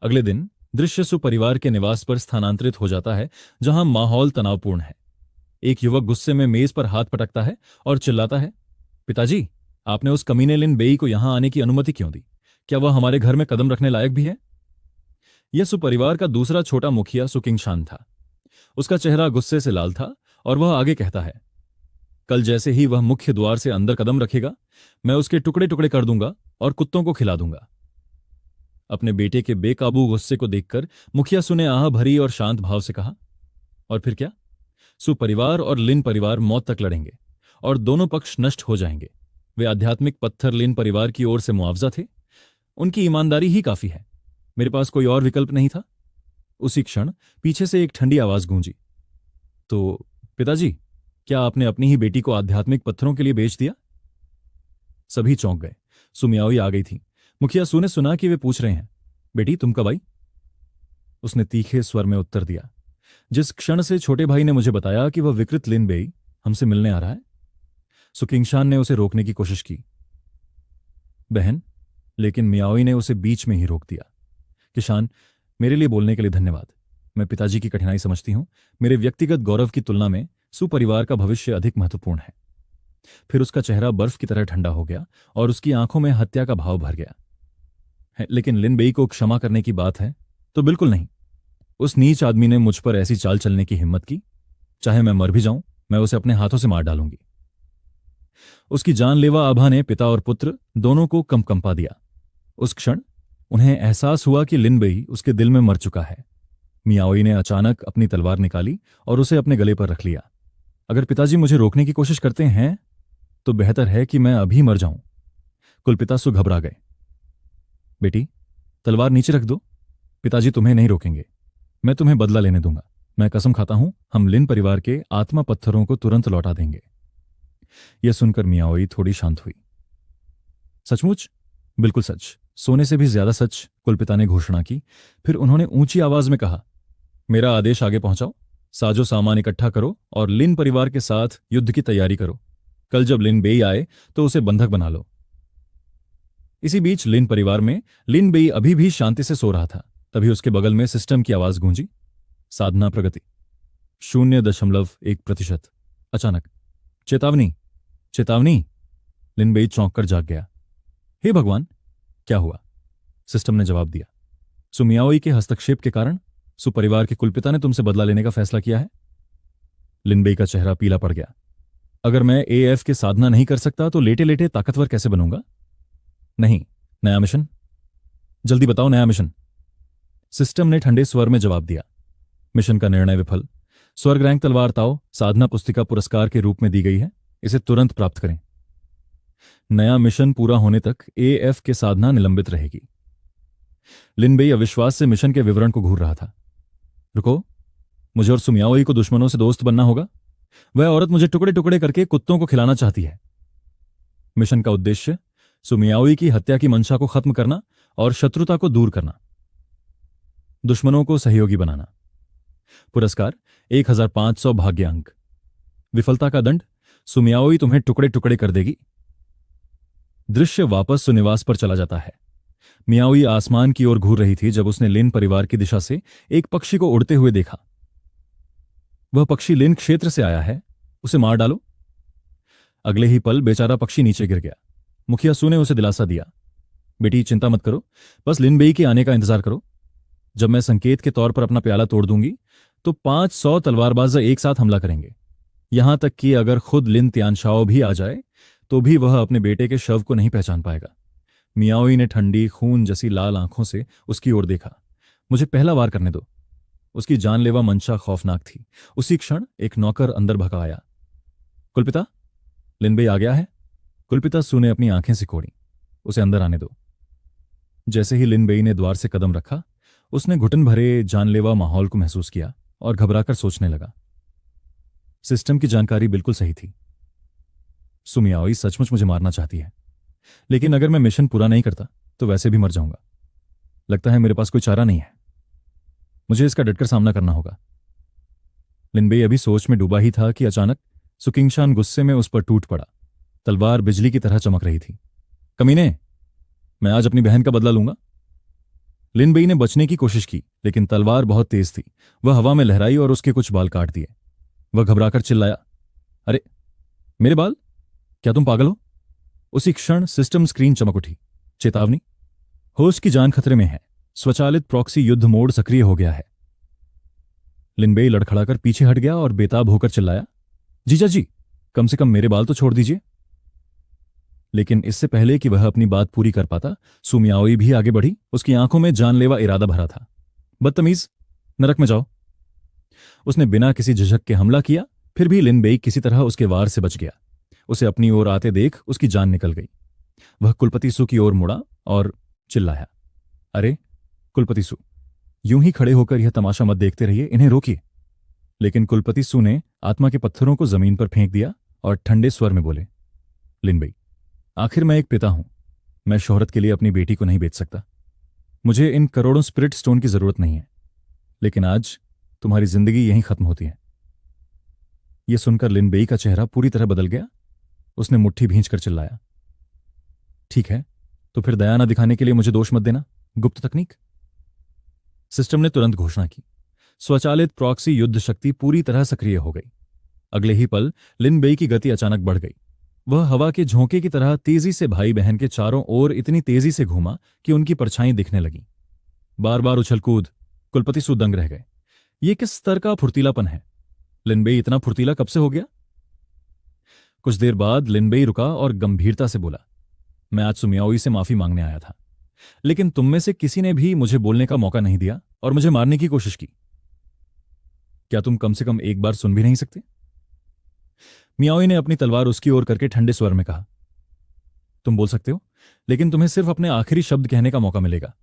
अगले दिन दृश्य सुपरिवार के निवास पर स्थानांतरित हो जाता है, जहां माहौल तनावपूर्ण है। एक युवक गुस्से में मेज पर हाथ पटकता है और चिल्लाता है, पिताजी, आपने उस कमीने लिन बेई को यहां आने की अनुमति क्यों दी? क्या वह हमारे घर में कदम रखने लायक भी है? यह सुपरिवार का दूसरा छोटा मुखिया सुकिंगशान था। उसका चेहरा गुस्से से लाल था और वह आगे कहता है, कल जैसे ही वह मुख्य द्वार से अंदर कदम रखेगा, मैं उसके टुकड़े टुकड़े कर दूंगा और कुत्तों को खिला दूंगा। अपने बेटे के बेकाबू गुस्से को देखकर मुखिया सु ने आह भरी और शांत भाव से कहा, और फिर क्या? सुपरिवार और लिन परिवार मौत तक लड़ेंगे और दोनों पक्ष नष्ट हो जाएंगे। वे आध्यात्मिक पत्थर लिन परिवार की ओर से मुआवजा थे। उनकी ईमानदारी ही काफी है। मेरे पास कोई और विकल्प नहीं था। उसी क्षण पीछे से एक ठंडी आवाज गूंजी, तो पिताजी, क्या आपने अपनी ही बेटी को आध्यात्मिक पत्थरों के लिए बेच दिया? सभी चौंक गए। सुमियाओई आ गई थी। मुखिया सु ने सुना कि वे पूछ रहे हैं, बेटी तुम कब आई? उसने तीखे स्वर में उत्तर दिया, जिस क्षण से छोटे भाई ने मुझे बताया कि वह विकृत लिन बेई हमसे मिलने आ रहा है। सुकिंगशान ने उसे रोकने की कोशिश की, बहन, लेकिन मियाओई ने उसे बीच में ही रोक दिया। किशान, मेरे लिए बोलने के लिए धन्यवाद। मैं पिताजी की कठिनाई समझती हूं। मेरे व्यक्तिगत गौरव की तुलना में सुपरिवार का भविष्य अधिक महत्वपूर्ण है। फिर उसका चेहरा बर्फ की तरह ठंडा हो गया और उसकी आंखों में हत्या का भाव भर गया। लेकिन लिन बेई को क्षमा करने की बात है तो बिल्कुल नहीं। उस नीच आदमी ने मुझ पर ऐसी चाल चलने की हिम्मत की। चाहे मैं मर भी जाऊं, मैं उसे अपने हाथों से मार डालूंगी। उसकी जानलेवा आभा ने पिता और पुत्र दोनों को कंपा दिया। उस क्षण उन्हें एहसास हुआ कि लिन बेई उसके दिल में मर चुका है। मियाओई ने अचानक अपनी तलवार निकाली और उसे अपने गले पर रख लिया। अगर पिताजी मुझे रोकने की कोशिश करते हैं तो बेहतर है कि मैं अभी मर जाऊं। कुलपिता सु घबरा गए। बेटी, तलवार नीचे रख दो। पिताजी तुम्हें नहीं रोकेंगे। मैं तुम्हें बदला लेने दूंगा। मैं कसम खाता हूं, हम लिन परिवार के आत्मा पत्थरों को तुरंत लौटा देंगे। यह सुनकर मियाओई थोड़ी शांत हुई। सचमुच? बिल्कुल सच, सोने से भी ज्यादा सच, कुलपिता ने घोषणा की। फिर उन्होंने ऊंची आवाज में कहा, मेरा आदेश आगे पहुंचाओ। साजो सामान इकट्ठा करो और लिन परिवार के साथ युद्ध की तैयारी करो। कल जब लिन बेई आए तो उसे बंधक बना लो। इसी बीच लिन परिवार में लिन बेई अभी भी शांति से सो रहा था। तभी उसके बगल में सिस्टम की आवाज गूंजी, साधना प्रगति 0.1%। अचानक, चेतावनी, चेतावनी। लिन बेई चौंक कर जाग गया। हे भगवान, क्या हुआ? सिस्टम ने जवाब दिया, सुमियाओई के हस्तक्षेप के कारण सुपरिवार के कुलपिता ने तुमसे बदला लेने का फैसला किया है। लिन बेई का चेहरा पीला पड़ गया। अगर मैं एएफ के साधना नहीं कर सकता तो लेटे लेटे ताकतवर कैसे बनूंगा? नहीं, नया मिशन। जल्दी बताओ, नया मिशन। सिस्टम ने ठंडे स्वर में जवाब दिया, मिशन का निर्णय विफल। स्वर्ग रैंक तलवार ताओ साधना पुस्तिका पुरस्कार के रूप में दी गई है। इसे तुरंत प्राप्त करें। नया मिशन पूरा होने तक एएफ के साधना निलंबित रहेगी। लिन बेई अविश्वास से मिशन के विवरण को घूर रहा था। रुको, मुझे और सुमियाओई को दुश्मनों से दोस्त बनना होगा। वह औरत मुझे टुकड़े टुकड़े करके कुत्तों को खिलाना चाहती है। मिशन का उद्देश्य सुमियाओई की हत्या की मंशा को खत्म करना और शत्रुता को दूर करना, दुश्मनों को सहयोगी बनाना। पुरस्कार 1500 भाग्य अंक। विफलता का दंड, सुमियाओई तुम्हें टुकड़े टुकड़े कर देगी। दृश्य वापस सुनिवास पर चला जाता है। मियाओई आसमान की ओर घूर रही थी जब उसने लिन परिवार की दिशा से एक पक्षी को उड़ते हुए देखा। वह पक्षी लिन क्षेत्र से आया है, उसे मार डालो। अगले ही पल बेचारा पक्षी नीचे गिर गया। मुखिया सु ने उसे दिलासा दिया, बेटी चिंता मत करो, बस लिन बेई के आने का इंतजार करो। जब मैं संकेत के तौर पर अपना प्याला तोड़ दूंगी तो 500 तलवारबाज एक साथ हमला करेंगे। यहां तक कि अगर खुद लिन तियानशाओ भी आ जाए तो भी वह अपने बेटे के शव को नहीं पहचान पाएगा। मियाओई ने ठंडी खून जैसी लाल आंखों से उसकी ओर देखा। मुझे पहला वार करने दो। उसकी जानलेवा मंशा खौफनाक थी। उसी क्षण एक नौकर अंदर भगा आया। कुलपिता, लिन बेई आ गया है। कुलपिता सु ने अपनी आंखें सिकोड़ी। उसे अंदर आने दो। जैसे ही लिन बेई ने द्वार से कदम रखा, उसने घुटन भरे जानलेवा माहौल को महसूस किया और घबराकर सोचने लगा। सिस्टम की जानकारी बिल्कुल सही थी। सुमियाओई सचमुच मुझे मारना चाहती है, लेकिन अगर मैं मिशन पूरा नहीं करता तो वैसे भी मर जाऊंगा। लगता है मेरे पास कोई चारा नहीं है। मुझे इसका डटकर सामना करना होगा। लिन बेई अभी सोच में डूबा ही था कि अचानक सुकिंगशान गुस्से में उस पर टूट पड़ा। तलवार बिजली की तरह चमक रही थी। कमीने, मैं आज अपनी बहन का बदला लूंगा। लिन बेई ने बचने की कोशिश की, लेकिन तलवार बहुत तेज थी। वह हवा में लहराई और उसके कुछ बाल काट दिए। वह घबराकर चिल्लाया, अरे मेरे बाल, क्या तुम पागल हो? उसी क्षण सिस्टम स्क्रीन चमक उठी। चेतावनी, होस्ट की जान खतरे में है, स्वचालित प्रॉक्सी युद्ध मोड सक्रिय हो गया है। लिन बेई लड़खड़ाकर पीछे हट गया और बेताब होकर चिल्लाया, जीजा जी, कम से कम मेरे बाल तो छोड़ दीजिए। लेकिन इससे पहले कि वह अपनी बात पूरी कर पाता, सु मियाओई भी आगे बढ़ी। उसकी आंखों में जानलेवा इरादा भरा था। बदतमीज, नरक में जाओ। उसने बिना किसी झिझक के हमला किया, फिर भी लिन बेई किसी तरह उसके वार से बच गया। उसे अपनी ओर आते देख उसकी जान निकल गई। वह कुलपति सु की ओर मुड़ा और चिल्लाया, अरे कुलपति सु, यूं ही खड़े होकर यह तमाशा मत देखते रहिए, इन्हें रोकिए। लेकिन कुलपति सु ने आत्मा के पत्थरों को जमीन पर फेंक दिया और ठंडे स्वर में बोले, लिन बेई, आखिर मैं एक पिता हूं। मैं शोहरत के लिए अपनी बेटी को नहीं बेच सकता। मुझे इन करोड़ों स्पिरिट स्टोन की जरूरत नहीं है, लेकिन आज तुम्हारी जिंदगी यहीं खत्म होती है। यह सुनकर लिन बेई का चेहरा पूरी तरह बदल गया। उसने मुट्ठी भींचकर चिल्लाया, ठीक है, तो फिर दया न दिखाने के लिए मुझे दोष मत देना। गुप्त तकनीक। सिस्टम ने तुरंत घोषणा की। स्वचालित प्रॉक्सी युद्ध शक्ति पूरी तरह सक्रिय हो गई। अगले ही पल लिन बेई की गति अचानक बढ़ गई। वह हवा के झोंके की तरह तेजी से भाई बहन के चारों ओर इतनी तेजी से घूमा कि उनकी परछाई दिखने लगी। बार बार उछल कूद। कुलपति सु दंग रह गए। ये किस स्तर का फुर्तीलापन है? लिन बेई इतना फुर्तीला कब से हो गया? कुछ देर बाद लिन बेई रुका और गंभीरता से बोला, मैं आज सु मियाओई से माफी मांगने आया था, लेकिन तुम में से किसी ने भी मुझे बोलने का मौका नहीं दिया और मुझे मारने की कोशिश की। क्या तुम कम से कम एक बार सुन भी नहीं सकते? मियाओई ने अपनी तलवार उसकी ओर करके ठंडे स्वर में कहा, तुम बोल सकते हो, लेकिन तुम्हें सिर्फ अपने आखिरी शब्द कहने का मौका मिलेगा।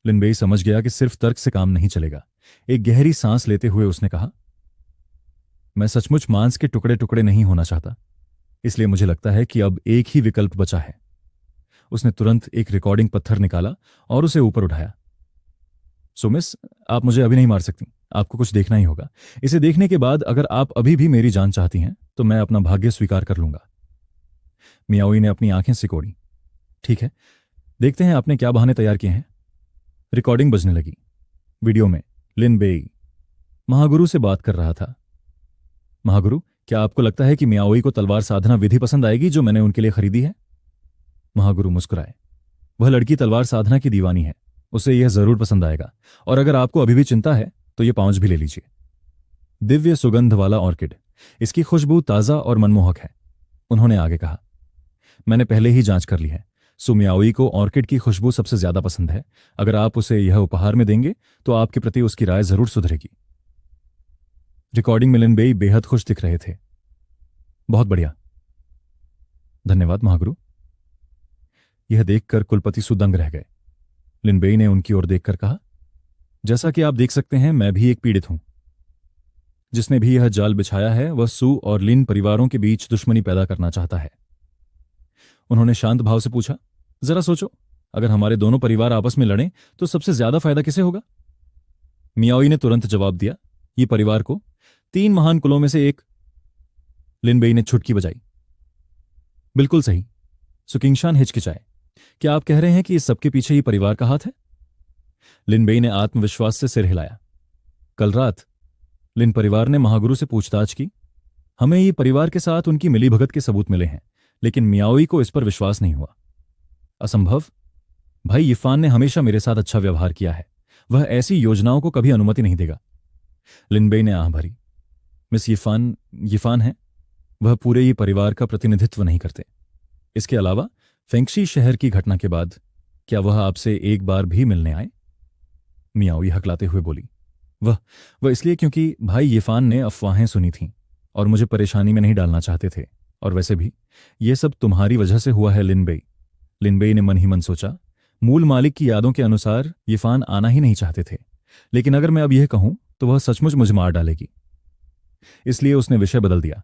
लिन बेई समझ गया कि सिर्फ तर्क से काम नहीं चलेगा। एक गहरी सांस लेते हुए उसने कहा, मैं सचमुच मांस के टुकड़े टुकड़े नहीं होना चाहता, इसलिए मुझे लगता है कि अब एक ही विकल्प बचा है। उसने तुरंत एक रिकॉर्डिंग पत्थर निकाला और उसे ऊपर उठाया। सुमिस, आप मुझे अभी नहीं मार सकती, आपको कुछ देखना ही होगा। इसे देखने के बाद अगर आप अभी भी मेरी जान चाहती हैं तो मैं अपना भाग्य स्वीकार कर लूंगा। मियाओई ने अपनी आंखें सिकोड़ी। ठीक है, देखते हैं आपने क्या बहाने तैयार किए हैं। रिकॉर्डिंग बजने लगी। वीडियो में लिन बेई महागुरु से बात कर रहा था। महागुरु, क्या आपको लगता है कि मियाओई को तलवार साधना विधि पसंद आएगी जो मैंने उनके लिए खरीदी है? महागुरु मुस्कुराए। वह लड़की तलवार साधना की दीवानी है, उसे यह जरूर पसंद आएगा। और अगर आपको अभी भी चिंता है तो यह पाउच भी ले लीजिए। दिव्य सुगंध वाला ऑर्किड, इसकी खुशबू ताजा और मनमोहक है। उन्होंने आगे कहा, मैंने पहले ही जांच कर ली है। सु मियाओई को ऑर्किड की खुशबू सबसे ज्यादा पसंद है। अगर आप उसे यह उपहार में देंगे तो आपके प्रति उसकी राय जरूर सुधरेगी। रिकॉर्डिंग में लिन बेई बेहद खुश दिख रहे थे। बहुत बढ़िया, धन्यवाद महागुरु। यह देखकर कुलपति सु दंग रह गए। लिन बेई ने उनकी ओर देखकर कहा, जैसा कि आप देख सकते हैं मैं भी एक पीड़ित हूं। जिसने भी यह जाल बिछाया है वह सु और लिन परिवारों के बीच दुश्मनी पैदा करना चाहता है। उन्होंने शांत भाव से पूछा, जरा सोचो, अगर हमारे दोनों परिवार आपस में लड़ें तो सबसे ज्यादा फायदा किसे होगा? मियाओई ने तुरंत जवाब दिया, ये परिवार को। 3 महान कुलों में से एक। लिन बेई ने छुटकी बजाई। बिल्कुल सही। सुकिंगशान हिचकिचाए। क्या आप कह रहे हैं कि इस सबके पीछे ही परिवार का हाथ है? लिन बेई ने आत्मविश्वास से सिर हिलाया। कल रात लिन परिवार ने महागुरु से पूछताछ की। हमें ये परिवार के साथ उनकी मिलीभगत के सबूत मिले हैं, लेकिन मियाओई को इस पर विश्वास नहीं हुआ। असंभव। भाई यिफान ने हमेशा मेरे साथ अच्छा व्यवहार किया है। वह ऐसी योजनाओं को कभी अनुमति नहीं देगा। लिन बेई ने आह भरी। मिस यिफान है, वह पूरे ये परिवार का प्रतिनिधित्व नहीं करते। इसके अलावा फेंगशी शहर की घटना के बाद क्या वह आपसे एक बार भी मिलने आए? मियाओई हकलाते हुए बोली, वह इसलिए क्योंकि भाई यिफान ने अफवाहें सुनी थीं और मुझे परेशानी में नहीं डालना चाहते थे। और वैसे भी यह सब तुम्हारी वजह से हुआ है लिन बेई। लिन बेई ने मन ही मन सोचा। मूल मालिक की यादों के अनुसार यिफान आना ही नहीं चाहते थे, लेकिन अगर मैं अब यह कहूं तो वह सचमुच मुझे मार डालेगी। इसलिए उसने विषय बदल दिया।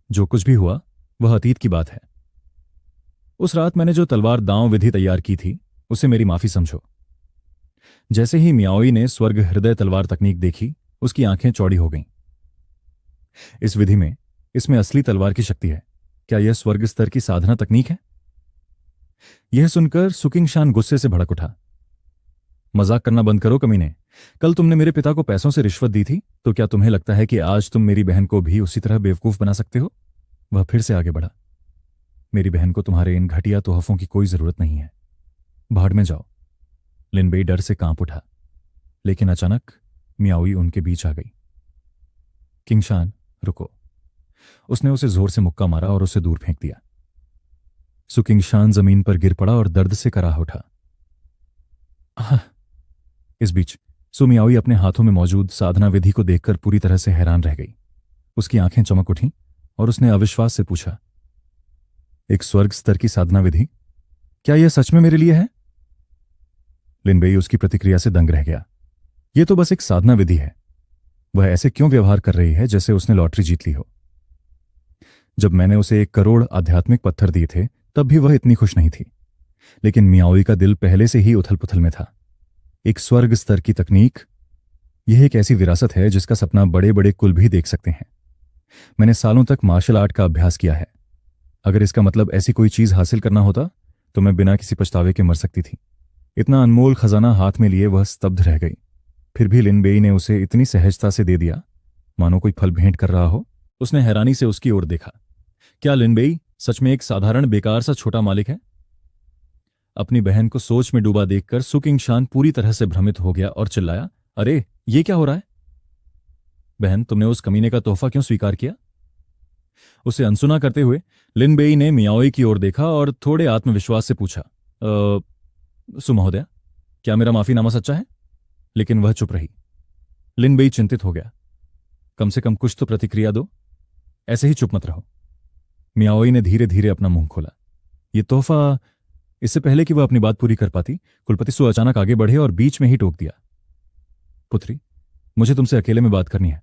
जो कुछ भी हुआ वह अतीत की बात है। उस रात मैंने जो तलवार दांव विधि तैयार की थी उसे मेरी माफी समझो। जैसे ही मियाओई ने स्वर्ग हृदय तलवार तकनीक देखी, उसकी आंखें चौड़ी हो गईं। इस विधि में, इसमें असली तलवार की शक्ति है। क्या यह स्वर्ग स्तर की साधना तकनीक है? यह सुनकर सुकिंगशान गुस्से से भड़क उठा। मजाक करना बंद करो कमीने। कल तुमने मेरे पिता को पैसों से रिश्वत दी थी, तो क्या तुम्हें लगता है कि आज तुम मेरी बहन को भी उसी तरह बेवकूफ बना सकते हो? वह फिर से आगे बढ़ा। मेरी बहन को तुम्हारे इन घटिया तोहफों की कोई जरूरत नहीं है। भाड़ में जाओ। लिनबेई डर से कांप उठा, लेकिन अचानक मियाओई उनके बीच आ गई। किंगशान, रुको। उसने उसे जोर से मुक्का मारा और उसे दूर फेंक दिया। सुकिंगशान जमीन पर गिर पड़ा और दर्द से कराह उठा। इस बीच सुमियाओई अपने हाथों में मौजूद साधना विधि को देखकर पूरी तरह से हैरान रह गई। उसकी आंखें चमक उठीं और उसने अविश्वास से पूछा, एक स्वर्ग स्तर की साधना विधि? क्या यह सच में मेरे लिए है? लिनबेई उसकी प्रतिक्रिया से दंग रह गया। यह तो बस एक साधना विधि है। वह ऐसे क्यों व्यवहार कर रही है जैसे उसने लॉटरी जीत ली हो? जब मैंने उसे 1 करोड़ आध्यात्मिक पत्थर दिए थे तब भी वह इतनी खुश नहीं थी, लेकिन मियाओई का दिल पहले से ही उथल पुथल में था। एक स्वर्ग स्तर की तकनीक, यह एक ऐसी विरासत है जिसका सपना बड़े बड़े कुल भी देख सकते हैं। मैंने सालों तक मार्शल आर्ट का अभ्यास किया है। अगर इसका मतलब ऐसी कोई चीज हासिल करना होता तो मैं बिना किसी पछतावे के मर सकती थी। इतना अनमोल खजाना हाथ में लिए वह स्तब्ध रह गई। फिर भी लिनबेई ने उसे इतनी सहजता से दे दिया मानो कोई फल भेंट कर रहा हो। उसने हैरानी से उसकी ओर देखा। क्या लिनबेई सच में एक साधारण बेकार सा छोटा मालिक है? अपनी बहन को सोच में डूबा देखकर सुकिंगशान पूरी तरह से भ्रमित हो गया और चिल्लाया, अरे ये क्या हो रहा है? बहन, तुमने उस कमीने का तोहफा क्यों स्वीकार किया? उसे अनसुना करते हुए लिनबेई ने मियाओई की ओर देखा और थोड़े आत्मविश्वास से पूछा, सुमहोदया, क्या मेरा माफीनामा सच्चा है? लेकिन वह चुप रही। लिनबेई चिंतित हो गया। कम से कम कुछ तो प्रतिक्रिया दो, ऐसे ही चुप मत रहो। मियाओई ने धीरे धीरे अपना मुंह खोला। यह तोहफा। इससे पहले कि वह अपनी बात पूरी कर पाती, कुलपति सु अचानक आगे बढ़े और बीच में ही टोक दिया, पुत्री, मुझे तुमसे अकेले में बात करनी है।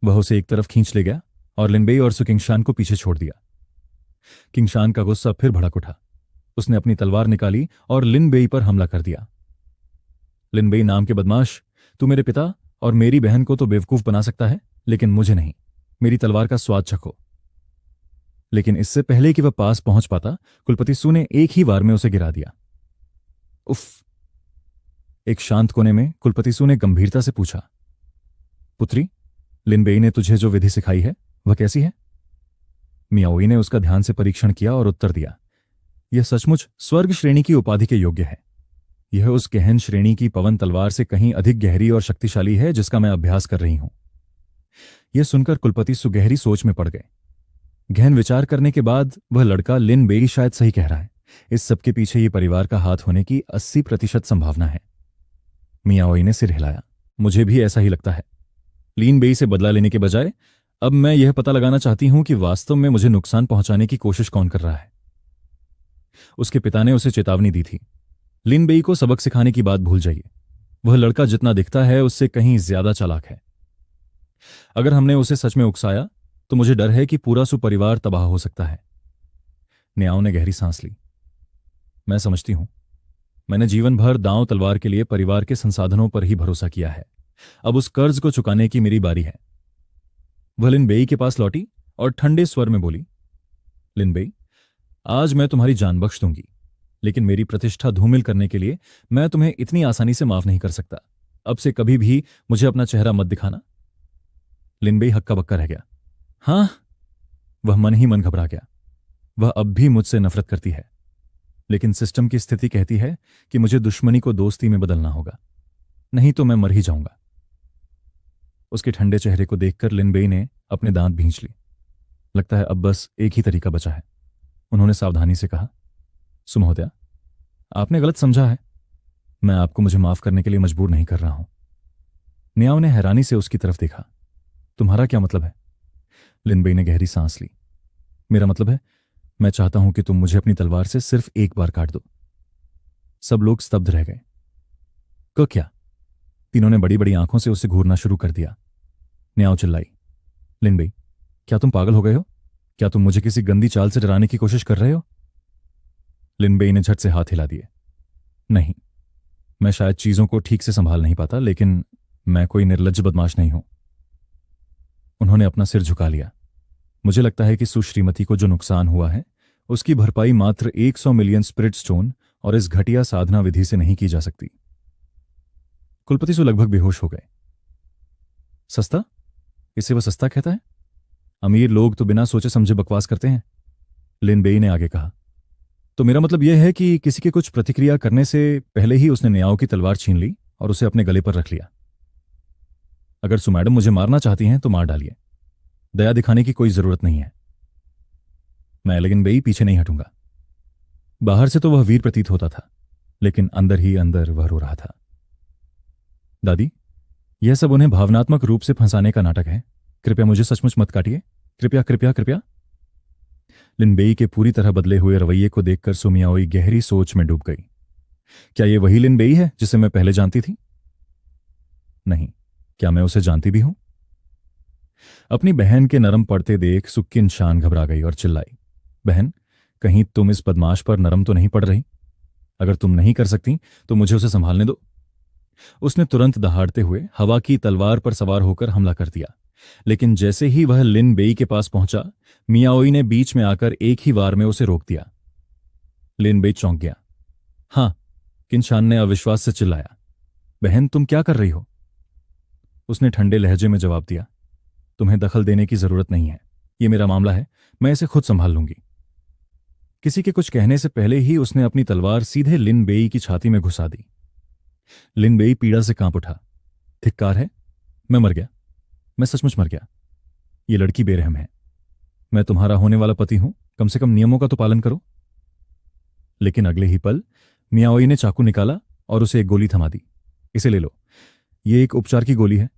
वह उसे एक तरफ खींच ले गया और लिनबेई और सुकिंगशान को पीछे छोड़ दिया। किंगशान का गुस्सा फिर भड़क उठा। उसने अपनी तलवार निकाली और लिनबेई पर हमला कर दिया। लिनबेई नाम के बदमाश, तू मेरे पिता और मेरी बहन को तो बेवकूफ बना सकता है, लेकिन मुझे नहीं। मेरी तलवार का स्वाद चखो। लेकिन इससे पहले कि वह पास पहुंच पाता, कुलपति सु ने एक ही वार में उसे गिरा दिया। उफ। एक शांत कोने में कुलपति सु ने गंभीरता से पूछा, पुत्री, लिनबेई ने तुझे जो विधि सिखाई है वह कैसी है? मियाओई ने उसका ध्यान से परीक्षण किया और उत्तर दिया, यह सचमुच स्वर्ग श्रेणी की उपाधि के योग्य है। यह उस गहन श्रेणी की पवन तलवार से कहीं अधिक गहरी और शक्तिशाली है जिसका मैं अभ्यास कर रही हूं। यह सुनकर कुलपति सु गहरी सोच में पड़ गए। गहन विचार करने के बाद वह लड़का लिनबेई शायद सही कह रहा है। इस सबके पीछे ये परिवार का हाथ होने की 80% संभावना है। मियाओई ने सिर हिलाया। मुझे भी ऐसा ही लगता है। लिनबेई से बदला लेने के बजाय अब मैं यह पता लगाना चाहती हूं कि वास्तव में मुझे नुकसान पहुंचाने की कोशिश कौन कर रहा है। उसके पिता ने उसे चेतावनी दी थी, लिनबेई को सबक सिखाने की बात भूल जाइए। वह लड़का जितना दिखता है उससे कहीं ज्यादा चालाक है। अगर हमने उसे सच में उकसाया तो मुझे डर है कि पूरा सुपरिवार तबाह हो सकता है। न्याओ ने गहरी सांस ली। मैं समझती हूं। मैंने जीवन भर दांव तलवार के लिए परिवार के संसाधनों पर ही भरोसा किया है। अब उस कर्ज को चुकाने की मेरी बारी है। वह लिनबेई के पास लौटी और ठंडे स्वर में बोली, लिनबेई, आज मैं तुम्हारी जान बख्श दूंगी, लेकिन मेरी प्रतिष्ठा धूमिल करने के लिए मैं तुम्हें इतनी आसानी से माफ नहीं कर सकता। अब से कभी भी मुझे अपना चेहरा मत दिखाना। लिनबेई हक्का बक्का रह गया। हां। वह मन ही मन घबरा गया। वह अब भी मुझसे नफरत करती है, लेकिन सिस्टम की स्थिति कहती है कि मुझे दुश्मनी को दोस्ती में बदलना होगा, नहीं तो मैं मर ही जाऊंगा। उसके ठंडे चेहरे को देखकर लिनबेई ने अपने दांत भींच ली। लगता है अब बस एक ही तरीका बचा है। उन्होंने सावधानी से कहा, सुमहोदया, आपने गलत समझा है। मैं आपको मुझे माफ करने के लिए मजबूर नहीं कर रहा हूं। न्याओ ने हैरानी से उसकी तरफ देखा। तुम्हारा क्या मतलब है? लिनबेई ने गहरी सांस ली। मेरा मतलब है, मैं चाहता हूं कि तुम मुझे अपनी तलवार से सिर्फ एक बार काट दो। सब लोग स्तब्ध रह गए। क्या? तीनों ने बड़ी बड़ी आंखों से उसे घूरना शुरू कर दिया। न्याओ चिल्लाई, लिनबेई, क्या तुम पागल हो गए हो? क्या तुम मुझे किसी गंदी चाल से डराने की कोशिश कर रहे हो? लिनबेई ने झट से हाथ हिला दिए। नहीं, मैं शायद चीजों को ठीक से संभाल नहीं पाता, लेकिन मैं कोई निर्लज्ज बदमाश नहीं हूं। उन्होंने अपना सिर झुका लिया। मुझे लगता है कि सुश्रीमती को जो नुकसान हुआ है उसकी भरपाई मात्र 100 मिलियन स्पिरिट स्टोन और इस घटिया साधना विधि से नहीं की जा सकती। कुलपति सु लगभग बेहोश हो गए। सस्ता? इसे वह सस्ता कहता है? अमीर लोग तो बिना सोचे समझे बकवास करते हैं, लिन बेई ने आगे कहा। तो मेरा मतलब यह है कि किसी के कुछ प्रतिक्रिया करने से पहले ही उसने न्याओ की तलवार छीन ली और उसे अपने गले पर रख लिया। अगर सु मैडम मुझे मारना चाहती हैं तो मार डालिए, दया दिखाने की कोई जरूरत नहीं है। मैं लेकिन बेई पीछे नहीं हटूंगा। बाहर से तो वह वीर प्रतीत होता था, लेकिन अंदर ही अंदर वह रो रहा था। दादी, यह सब उन्हें भावनात्मक रूप से फंसाने का नाटक है। कृपया मुझे सचमुच मत काटिए, कृपया कृपया कृपया। लिनबेई के पूरी तरह बदले हुए रवैये को देखकर सुमियाओई गहरी सोच में डूब गई। क्या यह वही लिनबेई है जिसे मैं पहले जानती थी? नहीं, क्या मैं उसे जानती भी हूं? अपनी बहन के नरम पड़ते देख सुक्किन शान घबरा गई और चिल्लाई, बहन, कहीं तुम इस बदमाश पर नरम तो नहीं पड़ रही? अगर तुम नहीं कर सकती तो मुझे उसे संभालने दो। उसने तुरंत दहाड़ते हुए हवा की तलवार पर सवार होकर हमला कर दिया, लेकिन जैसे ही वह लिन बेई के पास पहुंचा, मियाओई ने बीच में आकर एक ही वार में उसे रोक दिया। लिन बेई चौंक गया। हां, किनशान ने अविश्वास से चिल्लाया, बहन तुम क्या कर रही हो? उसने ठंडे लहजे में जवाब दिया, तुम्हें दखल देने की जरूरत नहीं है, यह मेरा मामला है, मैं इसे खुद संभाल लूंगी। किसी के कुछ कहने से पहले ही उसने अपनी तलवार सीधे लिन बेई की छाती में घुसा दी। लिन बेई पीड़ा से कांप उठा। धिक्कार है, मैं मर गया, मैं सचमुच मर गया। ये लड़की बेरहम है, मैं तुम्हारा होने वाला पति हूं, कम से कम नियमों का तो पालन करो। लेकिन अगले ही पल मियाओई ने चाकू निकाला और उसे एक गोली थमा दी। इसे ले लो, ये एक उपचार की गोली है,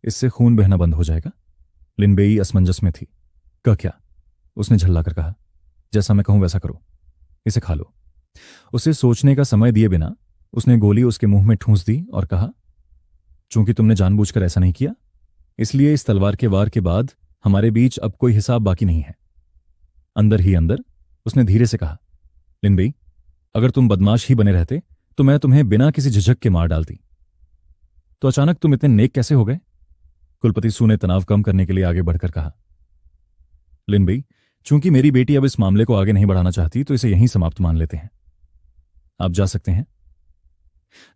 इससे खून बहना बंद हो जाएगा। लिन बेई असमंजस में थी। क्या? उसने झल्लाकर कहा, जैसा मैं कहूं वैसा करो, इसे खा लो। उसे सोचने का समय दिए बिना उसने गोली उसके मुंह में ठूंस दी और कहा, चूंकि तुमने जानबूझकर ऐसा नहीं किया, इसलिए इस तलवार के वार के बाद हमारे बीच अब कोई हिसाब बाकी नहीं है। अंदर ही अंदर उसने धीरे से कहा, लिन बेई, अगर तुम बदमाश ही बने रहते तो मैं तुम्हें बिना किसी झिझक के मार डालती। तो अचानक तुम इतने नेक कैसे हो गए? कुलपति सु ने तनाव कम करने के लिए आगे बढ़कर कहा, लिन बेई, चूंकि मेरी बेटी अब इस मामले को आगे नहीं बढ़ाना चाहती तो इसे यहीं समाप्त मान लेते हैं। आप जा सकते हैं।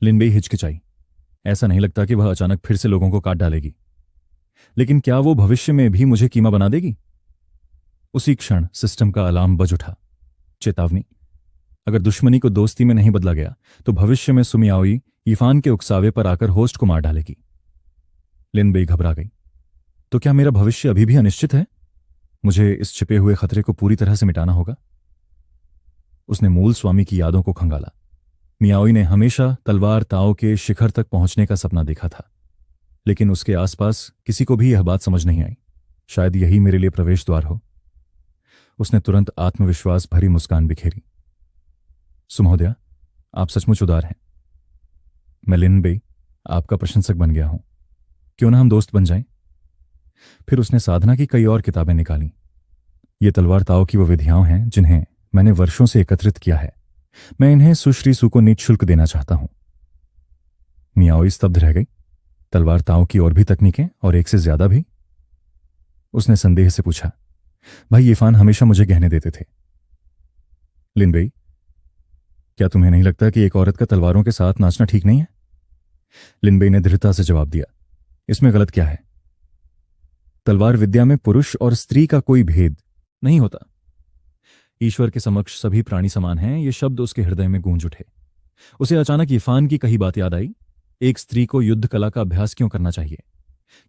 लिन बेई हिचकिचाई। ऐसा नहीं लगता कि वह अचानक फिर से लोगों को काट डालेगी, लेकिन क्या वो भविष्य में भी मुझे कीमा बना देगी? उसी क्षण सिस्टम का अलार्म बज उठा। चेतावनी, अगर दुश्मनी को दोस्ती में नहीं बदला गया तो भविष्य में सुमियाओई यीफान के उकसावे पर आकर होस्ट को मार डालेगी। लिन बेई घबरा गई। तो क्या मेरा भविष्य अभी भी अनिश्चित है? मुझे इस छिपे हुए खतरे को पूरी तरह से मिटाना होगा। उसने मूल स्वामी की यादों को खंगाला। मियाओई ने हमेशा तलवार ताओ के शिखर तक पहुंचने का सपना देखा था, लेकिन उसके आसपास किसी को भी यह बात समझ नहीं आई। शायद यही मेरे लिए प्रवेश द्वार हो। उसने तुरंत आत्मविश्वास भरी मुस्कान बिखेरी। सुमहोदया, आप सचमुच उदार हैं। मैं लिन बेई आपका प्रशंसक बन गया हूं, क्यों ना हम दोस्त बन जाएं? फिर उसने साधना की कई और किताबें निकाली। ये तलवार ताओ की वो विधियां हैं जिन्हें मैंने वर्षों से एकत्रित किया है। मैं इन्हें सुश्री सु को निःशुल्क देना चाहता हूं। मियाओई स्तब्ध रह गई। तलवार ताओ की और भी तकनीकें, और एक से ज्यादा भी? उसने संदेह से पूछा। भाई यीफान हमेशा मुझे गहने देते थे। लिन बेई, क्या तुम्हें नहीं लगता कि एक औरत का तलवारों के साथ नाचना ठीक नहीं है? लिन बेई ने दृढ़ता से जवाब दिया, इसमें गलत क्या है? तलवार विद्या में पुरुष और स्त्री का कोई भेद नहीं होता। ईश्वर के समक्ष सभी प्राणी समान हैं, ये शब्द उसके हृदय में गूंज उठे। उसे अचानक यीफान की कही बात याद आई। एक स्त्री को युद्ध कला का अभ्यास क्यों करना चाहिए?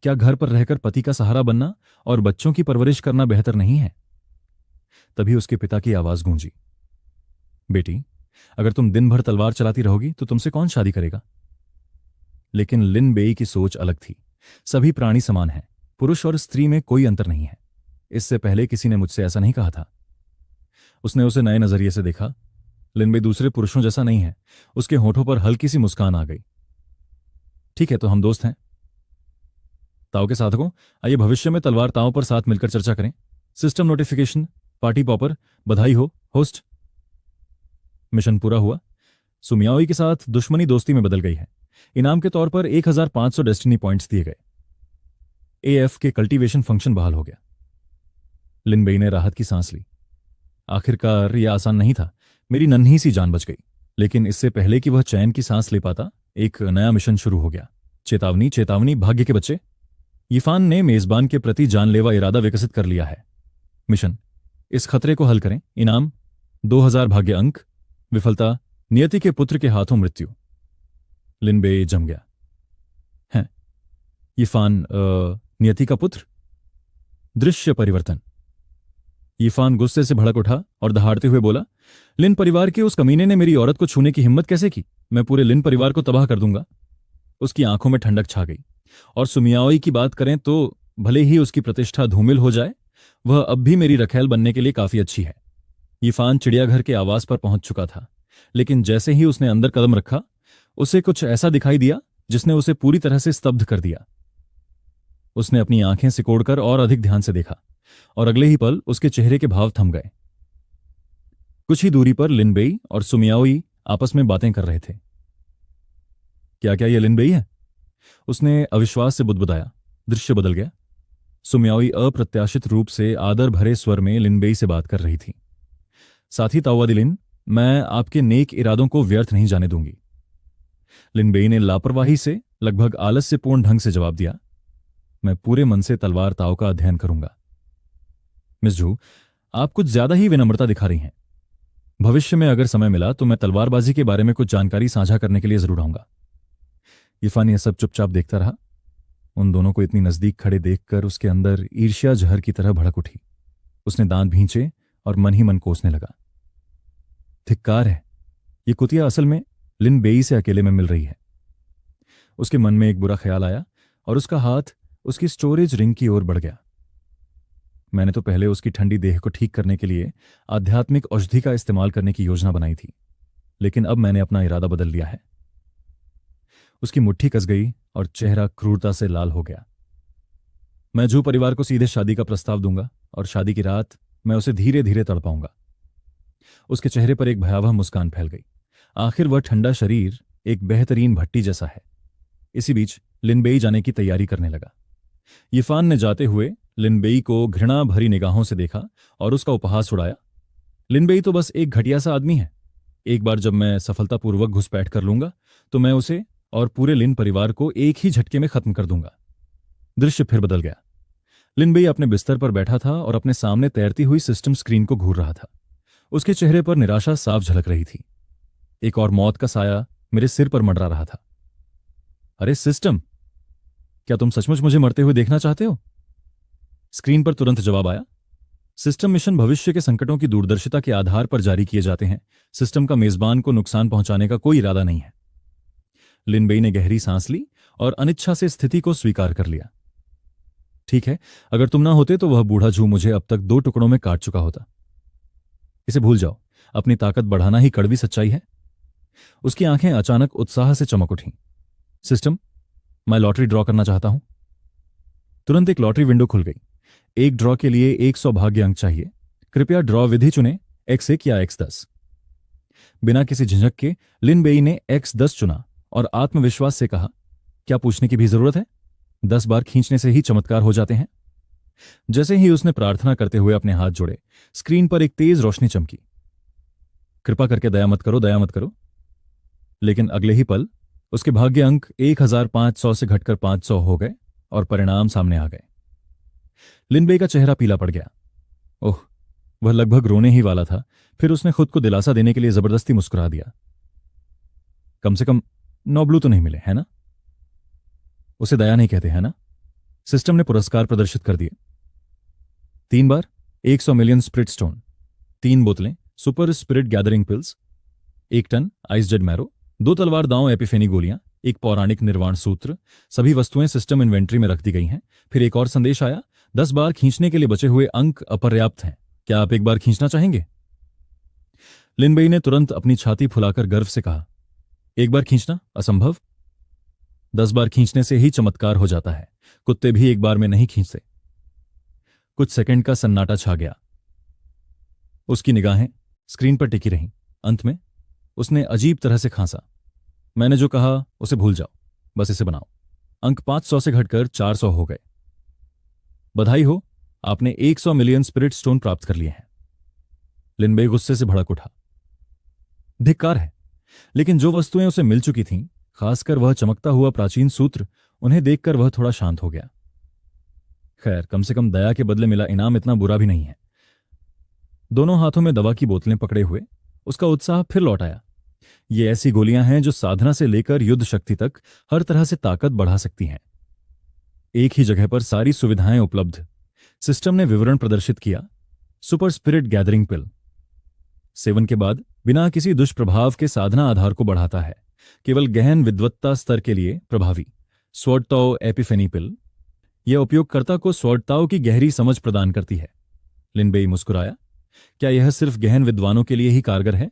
क्या घर पर रहकर पति का सहारा बनना और बच्चों की परवरिश करना बेहतर नहीं है? तभी उसके पिता की आवाज गूंजी, बेटी, अगर तुम दिन भर तलवार चलाती रहोगी तो तुमसे कौन शादी करेगा? लेकिन लिन बेई की सोच अलग थी। सभी प्राणी समान हैं, पुरुष और स्त्री में कोई अंतर नहीं है। इससे पहले किसी ने मुझसे ऐसा नहीं कहा था। उसने उसे नए नजरिए से देखा। लिन बेई दूसरे पुरुषों जैसा नहीं है। उसके होठों पर हल्की सी मुस्कान आ गई। ठीक है, तो हम दोस्त हैं। ताओ के साधकों, आइए भविष्य में तलवार ताओ पर साथ मिलकर चर्चा करें। सिस्टम नोटिफिकेशन, पार्टी पॉपर, बधाई हो होस्ट। मिशन पूरा हुआ। सुमियाओई के साथ दुश्मनी दोस्ती में बदल गई है। इनाम के तौर पर 1500 डेस्टिनी पॉइंट्स दिए गए। एएफ के कल्टीवेशन फंक्शन बहाल हो गया। लिन बेई ने राहत की सांस ली। आखिरकार यह आसान नहीं था। मेरी नन्ही सी जान बच गई। लेकिन इससे पहले कि वह चैन की सांस ले पाता, एक नया मिशन शुरू हो गया। चेतावनी चेतावनी, भाग्य के बच्चे। यिफान ने मेजबान के प्रति जानलेवा इरादा विकसित कर लिया है। मिशन, इस खतरे को हल करें। इनाम 2000 भाग्य अंक। विफलता, नियति के पुत्र के हाथों मृत्यु। लिन बेई जम गया। हैं? यिफान नियति का पुत्र? दृश्य परिवर्तन। यिफान गुस्से से भड़क उठा और दहाड़ते हुए बोला, लिन परिवार के उस कमीने ने मेरी औरत को छूने की हिम्मत कैसे की? मैं पूरे लिन परिवार को तबाह कर दूंगा। उसकी आंखों में ठंडक छा गई। और सुमियाओई की बात करें तो भले ही उसकी प्रतिष्ठा धूमिल हो जाए, वह अब भी मेरी रखैल बनने के लिए काफी अच्छी है। यिफान चिड़ियाघर के आवास पर पहुंच चुका था, लेकिन जैसे ही उसने अंदर कदम रखा, उसे कुछ ऐसा दिखाई दिया जिसने उसे पूरी तरह से स्तब्ध कर दिया। उसने अपनी आंखें सिकोड़कर और अधिक ध्यान से देखा, और अगले ही पल उसके चेहरे के भाव थम गए। कुछ ही दूरी पर लिन बेई और सुमियाओई आपस में बातें कर रहे थे। क्या क्या ये लिन बेई है? उसने अविश्वास से बुदबुदाया। दृश्य बदल गया। सुमियाओई अप्रत्याशित रूप से आदर भरे स्वर में लिन बेई से बात कर रही थी। साथी ताओवादी लिन, मैं आपके नेक इरादों को व्यर्थ नहीं जाने दूंगी। लिन बेई ने लापरवाही से, लगभग आलस्यपूर्ण ढंग से जवाब दिया, मैं पूरे मन से तलवार ताव का अध्ययन करूंगा। मिस झू, आप कुछ ज्यादा ही विनम्रता दिखा रही हैं। भविष्य में अगर समय मिला तो मैं तलवारबाजी के बारे में कुछ जानकारी साझा करने के लिए जरूर आऊंगा। यिफान यह सब चुपचाप देखता रहा। उन दोनों को इतनी नजदीक खड़े देखकर उसके अंदर ईर्ष्या जहर की तरह भड़क उठी। उसने दांत भींचे और मन ही मन कोसने लगा। धिक्कार है, ये कुतिया असल में लिन बेई से अकेले में मिल रही है। उसके मन में एक बुरा ख्याल आया और उसका हाथ उसकी स्टोरेज रिंग की ओर बढ़ गया। मैंने तो पहले उसकी ठंडी देह को ठीक करने के लिए आध्यात्मिक औषधि का इस्तेमाल करने की योजना बनाई थी, लेकिन अब मैंने अपना इरादा बदल लिया है। उसकी मुट्ठी कस गई और चेहरा क्रूरता से लाल हो गया। मैं झू परिवार को सीधे शादी का प्रस्ताव दूंगा और शादी की रात मैं उसे धीरे धीरे तड़पाऊंगा। उसके चेहरे पर एक भयावह मुस्कान फैल गई। आखिर वह ठंडा शरीर एक बेहतरीन भट्टी जैसा है। इसी बीच लिन बेई जाने की तैयारी करने लगा। यिफान ने जाते हुए लिन बेई को घृणा भरी निगाहों से देखा और उसका उपहास उड़ाया। लिन बेई तो बस एक घटिया सा आदमी है। एक बार जब मैं सफलतापूर्वक घुसपैठ कर लूंगा तो मैं उसे और पूरे लिन परिवार को एक ही झटके में खत्म कर दूंगा। दृश्य फिर बदल गया। लिन बेई अपने बिस्तर पर बैठा था और अपने सामने तैरती हुई सिस्टम स्क्रीन को घूर रहा था। उसके चेहरे पर निराशा साफ झलक रही थी। एक और मौत का साया मेरे सिर पर मंडरा रहा था। अरे सिस्टम, क्या तुम सचमुच मुझे मरते हुए देखना चाहते हो? स्क्रीन पर तुरंत जवाब आया। सिस्टम मिशन भविष्य के संकटों की दूरदर्शिता के आधार पर जारी किए जाते हैं। सिस्टम का मेजबान को नुकसान पहुंचाने का कोई इरादा नहीं है। लिन बेई ने गहरी सांस ली और अनिच्छा से स्थिति को स्वीकार कर लिया। ठीक है, अगर तुम ना होते तो वह बूढ़ा झू मुझे अब तक 2 टुकड़ों में काट चुका होता। इसे भूल जाओ, अपनी ताकत बढ़ाना ही कड़वी सच्चाई है। उसकी आंखें अचानक उत्साह से चमक उठीं। सिस्टम, मैं लॉटरी ड्रॉ करना चाहता हूं। तुरंत एक लॉटरी विंडो खुल गई। एक ड्रॉ के लिए 100 भाग्य अंक चाहिए। कृपया ड्रॉ विधि चुनें, X1 या X10। बिना किसी झिझक के लिन बेई ने X10 चुना और आत्मविश्वास से कहा, क्या पूछने की भी जरूरत है? 10 बार खींचने से ही चमत्कार हो जाते हैं। जैसे ही उसने प्रार्थना करते हुए अपने हाथ जोड़े, स्क्रीन पर एक तेज रोशनी चमकी। कृपा करके दया मत करो, दया मत करो। लेकिन अगले ही पल उसके भाग्य अंक 1500 से घटकर 500 हो गए और परिणाम सामने आ गए। लिन बेई का चेहरा पीला पड़ गया। ओह, वह लगभग रोने ही वाला था। फिर उसने खुद को दिलासा देने के लिए जबरदस्ती मुस्कुरा दिया। कम से कम 9 ब्लू तो नहीं मिले, है ना? उसे दया नहीं कहते, है ना? सिस्टम ने पुरस्कार प्रदर्शित कर दिए। 3 बार 100 मिलियन स्पिरिट स्टोन, 3 बोतलें super spirit gathering pills, 1 ton ice jade marrow, 2 तलवार दांव एपिफेनी गोलियां, 1 पौराणिक निर्वाण सूत्र। सभी वस्तुएं सिस्टम इन्वेंट्री में रख दी गई हैं। फिर एक और संदेश आया, 10 बार खींचने के लिए बचे हुए अंक अपर्याप्त हैं। क्या आप एक बार खींचना चाहेंगे? लिन बेई ने तुरंत अपनी छाती फुलाकर गर्व से कहा, एक बार खींचना असंभव। 10 बार खींचने से ही चमत्कार हो जाता है। कुत्ते भी एक बार में नहीं खींचते। कुछ सेकंड का सन्नाटा छा गया। उसकी निगाहें स्क्रीन पर टिकी रहीं। अंत में उसने अजीब तरह से खांसा। मैंने जो कहा उसे भूल जाओ, बस इसे बनाओ। अंक 500 से घटकर 400 हो गए। बधाई हो, आपने 100 मिलियन स्पिरिट स्टोन प्राप्त कर लिए हैं। लिन बेई गुस्से से भड़क उठा। धिक्कार है, लेकिन जो वस्तुएं उसे मिल चुकी थीं, खासकर वह चमकता हुआ प्राचीन सूत्र, उन्हें देखकर वह थोड़ा शांत हो गया। खैर, कम से कम दया के बदले मिला इनाम इतना बुरा भी नहीं है। दोनों हाथों में दवा की बोतलें पकड़े हुए उसका उत्साह फिर लौट आया। ये ऐसी गोलियां हैं जो साधना से लेकर युद्ध शक्ति तक हर तरह से ताकत बढ़ा सकती हैं। एक ही जगह पर सारी सुविधाएं उपलब्ध। सिस्टम ने विवरण प्रदर्शित किया। सुपर स्पिरिट गैदरिंग पिल सेवन के बाद बिना किसी दुष्प्रभाव के साधना आधार को बढ़ाता है। केवल गहन विद्वत्ता स्तर के लिए प्रभावी। स्वॉर्डताओ एपिफेनी पिल यह उपयोगकर्ता को स्वॉर्डताओ की गहरी समझ प्रदान करती है। लिनबेई मुस्कुराया। क्या यह सिर्फ गहन विद्वानों के लिए ही कारगर है?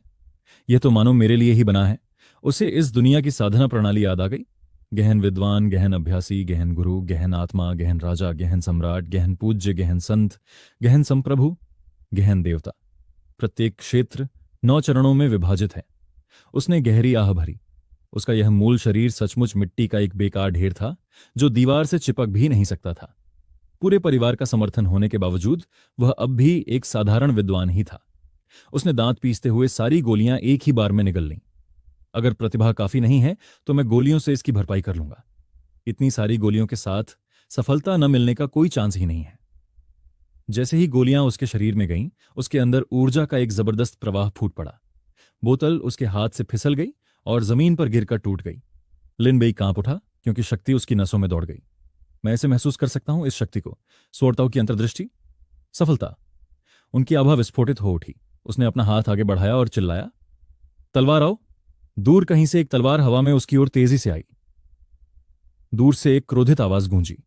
यह तो मानो मेरे लिए ही बना है। उसे इस दुनिया की साधना प्रणाली याद आ गई। गहन विद्वान, गहन अभ्यासी, गहन गुरु, गहन आत्मा, गहन राजा, गहन सम्राट, गहन पूज्य, गहन संत, गहन संप्रभु, गहन देवता। प्रत्येक क्षेत्र 9 चरणों में विभाजित है। उसने गहरी आह भरी। उसका यह मूल शरीर सचमुच मिट्टी का एक बेकार ढेर था जो दीवार से चिपक भी नहीं सकता था। पूरे परिवार का समर्थन होने के बावजूद वह अब भी एक साधारण विद्वान ही था। उसने दांत पीसते हुए सारी गोलियां एक ही बार में निगल लीं। अगर प्रतिभा काफी नहीं है तो मैं गोलियों से इसकी भरपाई कर लूंगा। इतनी सारी गोलियों के साथ सफलता न मिलने का कोई चांस ही नहीं है। जैसे ही गोलियां उसके शरीर में गईं, उसके अंदर ऊर्जा का एक जबरदस्त प्रवाह फूट पड़ा। बोतल उसके हाथ से फिसल गई और जमीन पर गिरकर टूट गई। लिनबेई कांप उठा क्योंकि शक्ति उसकी नसों में दौड़ गई। मैं ऐसे महसूस कर सकता हूं इस शक्ति को। स्वॉर्डताओ की अंतर्दृष्टि, सफलता। उनकी आभा विस्फोटित हो उठी। उसने अपना हाथ आगे बढ़ाया और चिल्लाया, तलवार आओ। दूर कहीं से एक तलवार हवा में उसकी ओर तेजी से आई। दूर से एक क्रोधित आवाज गूंजी,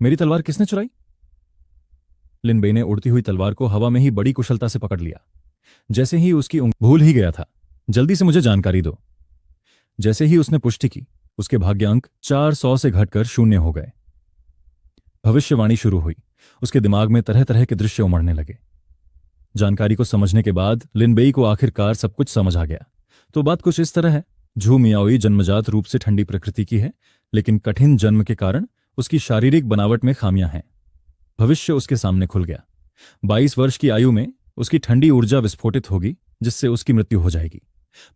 मेरी तलवार किसने चुराई? लिनबेई ने उड़ती हुई तलवार को हवा में ही बड़ी कुशलता से पकड़ लिया। जैसे ही उसकी भूल ही गया था, जल्दी से मुझे जानकारी दो। जैसे ही उसने पुष्टि की, उसके भाग्यांक 400 से घटकर 0 हो गए। भविष्यवाणी शुरू हुई। उसके दिमाग में तरह तरह के दृश्य उमड़ने लगे। जानकारी को समझने के बाद लिनबेई को आखिरकार सब कुछ समझ आ गया। तो बात कुछ इस तरह है, झू मियाओई जन्मजात रूप से ठंडी प्रकृति की है, लेकिन कठिन जन्म के कारण उसकी शारीरिक बनावट में खामियां हैं। भविष्य उसके सामने खुल गया। 22 वर्ष की आयु में उसकी ठंडी ऊर्जा विस्फोटित होगी, जिससे उसकी मृत्यु हो जाएगी।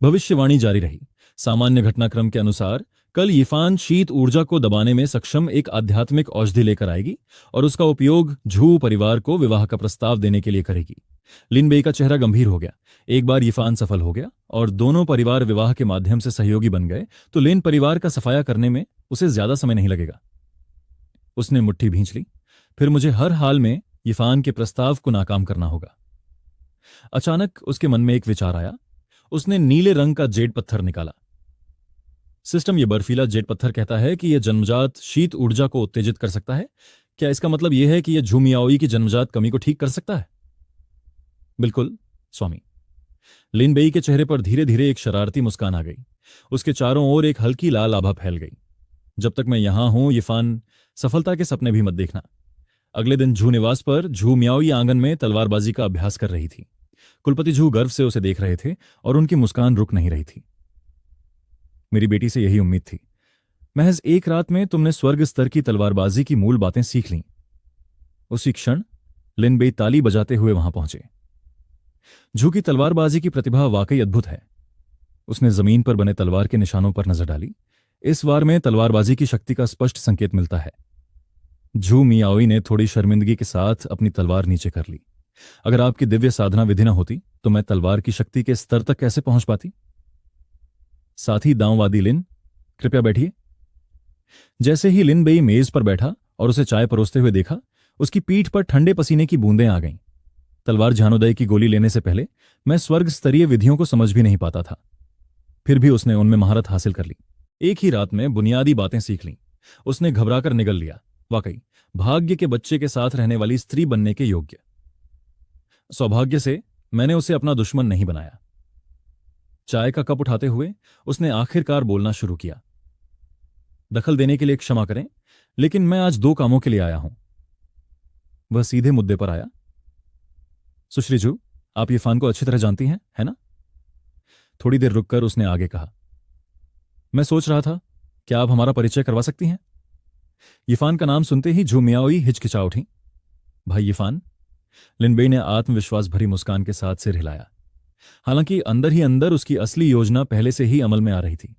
भविष्यवाणी जारी रही। सामान्य घटनाक्रम के अनुसार कल यिफान शीत ऊर्जा को दबाने में सक्षम एक आध्यात्मिक औषधि लेकर आएगी और उसका उपयोग झू परिवार को विवाह का प्रस्ताव देने के लिए करेगी। लिनबेई का चेहरा गंभीर हो गया। एक बार यिफान सफल हो गया और दोनों परिवार विवाह के माध्यम से सहयोगी बन गए तो लिन परिवार का सफाया करने में उसे ज्यादा समय नहीं लगेगा। उसने मुट्ठी भींच ली। फिर मुझे हर हाल में यिफान के प्रस्ताव को नाकाम करना होगा। अचानक उसके मन में एक विचार आया। उसने नीले रंग का जेड पत्थर निकाला। सिस्टम, यह बर्फीला जेड पत्थर कहता है कि यह जन्मजात शीत ऊर्जा को उत्तेजित कर सकता है। क्या इसका मतलब यह है कि यह झू मियाओई की जन्मजात कमी को ठीक कर सकता है? बिल्कुल स्वामी। लिनबेई के चेहरे पर धीरे धीरे एक शरारती मुस्कान आ गई। उसके चारों ओर एक हल्की लाल आभा फैल गई। जब तक मैं यहां हूं यिफान, सफलता के सपने भी मत देखना। अगले दिन झू निवास पर झू मियाओई आंगन में तलवारबाजी का अभ्यास कर रही थी। कुलपति झू गर्व से उसे देख रहे थे और उनकी मुस्कान रुक नहीं रही थी। मेरी बेटी से यही उम्मीद थी। महज एक रात में तुमने स्वर्ग स्तर की तलवारबाजी की मूल बातें सीख लीं। उसी क्षण लिनबेई ताली बजाते हुए वहां पहुंचे। झू की तलवारबाजी की प्रतिभा वाकई अद्भुत है। उसने जमीन पर बने तलवार के निशानों पर नजर डाली। इस वार में तलवारबाजी की शक्ति का स्पष्ट संकेत मिलता है। झू मियाओई ने थोड़ी शर्मिंदगी के साथ अपनी तलवार नीचे कर ली। अगर आपकी दिव्य साधना विधि न होती तो मैं तलवार की शक्ति के स्तर तक कैसे पहुंच पाती? साथी दांववादी लिन, कृपया बैठिए। जैसे ही लिनबेई मेज पर बैठा और उसे चाय परोसते हुए देखा, उसकी पीठ पर ठंडे पसीने की बूंदें आ गईं। तलवार झानोदय की गोली लेने से पहले मैं स्वर्ग स्तरीय विधियों को समझ भी नहीं पाता था। फिर भी उसने उनमें महारत हासिल कर ली। एक ही रात में बुनियादी बातें सीख लीं। उसने घबराकर निगल लिया, वाकई भाग्य के बच्चे के साथ रहने वाली स्त्री बनने के योग्य। सौभाग्य से मैंने उसे अपना दुश्मन नहीं बनाया। चाय का कप उठाते हुए उसने आखिरकार बोलना शुरू किया। दखल देने के लिए क्षमा करें, लेकिन मैं आज 2 कामों के लिए आया हूं। वह सीधे मुद्दे पर आया। सुश्री जू, आप यिफान को अच्छी तरह जानती हैं, है ना? थोड़ी देर रुककर उसने आगे कहा, मैं सोच रहा था, क्या आप हमारा परिचय करवा सकती हैं? यिफान का नाम सुनते ही झू मियाओई हिचकिचा उठी। भाई यिफान। लिनबेई ने आत्मविश्वास भरी मुस्कान के साथ सिर हिलाया। हालांकि अंदर ही अंदर उसकी असली योजना पहले से ही अमल में आ रही थी।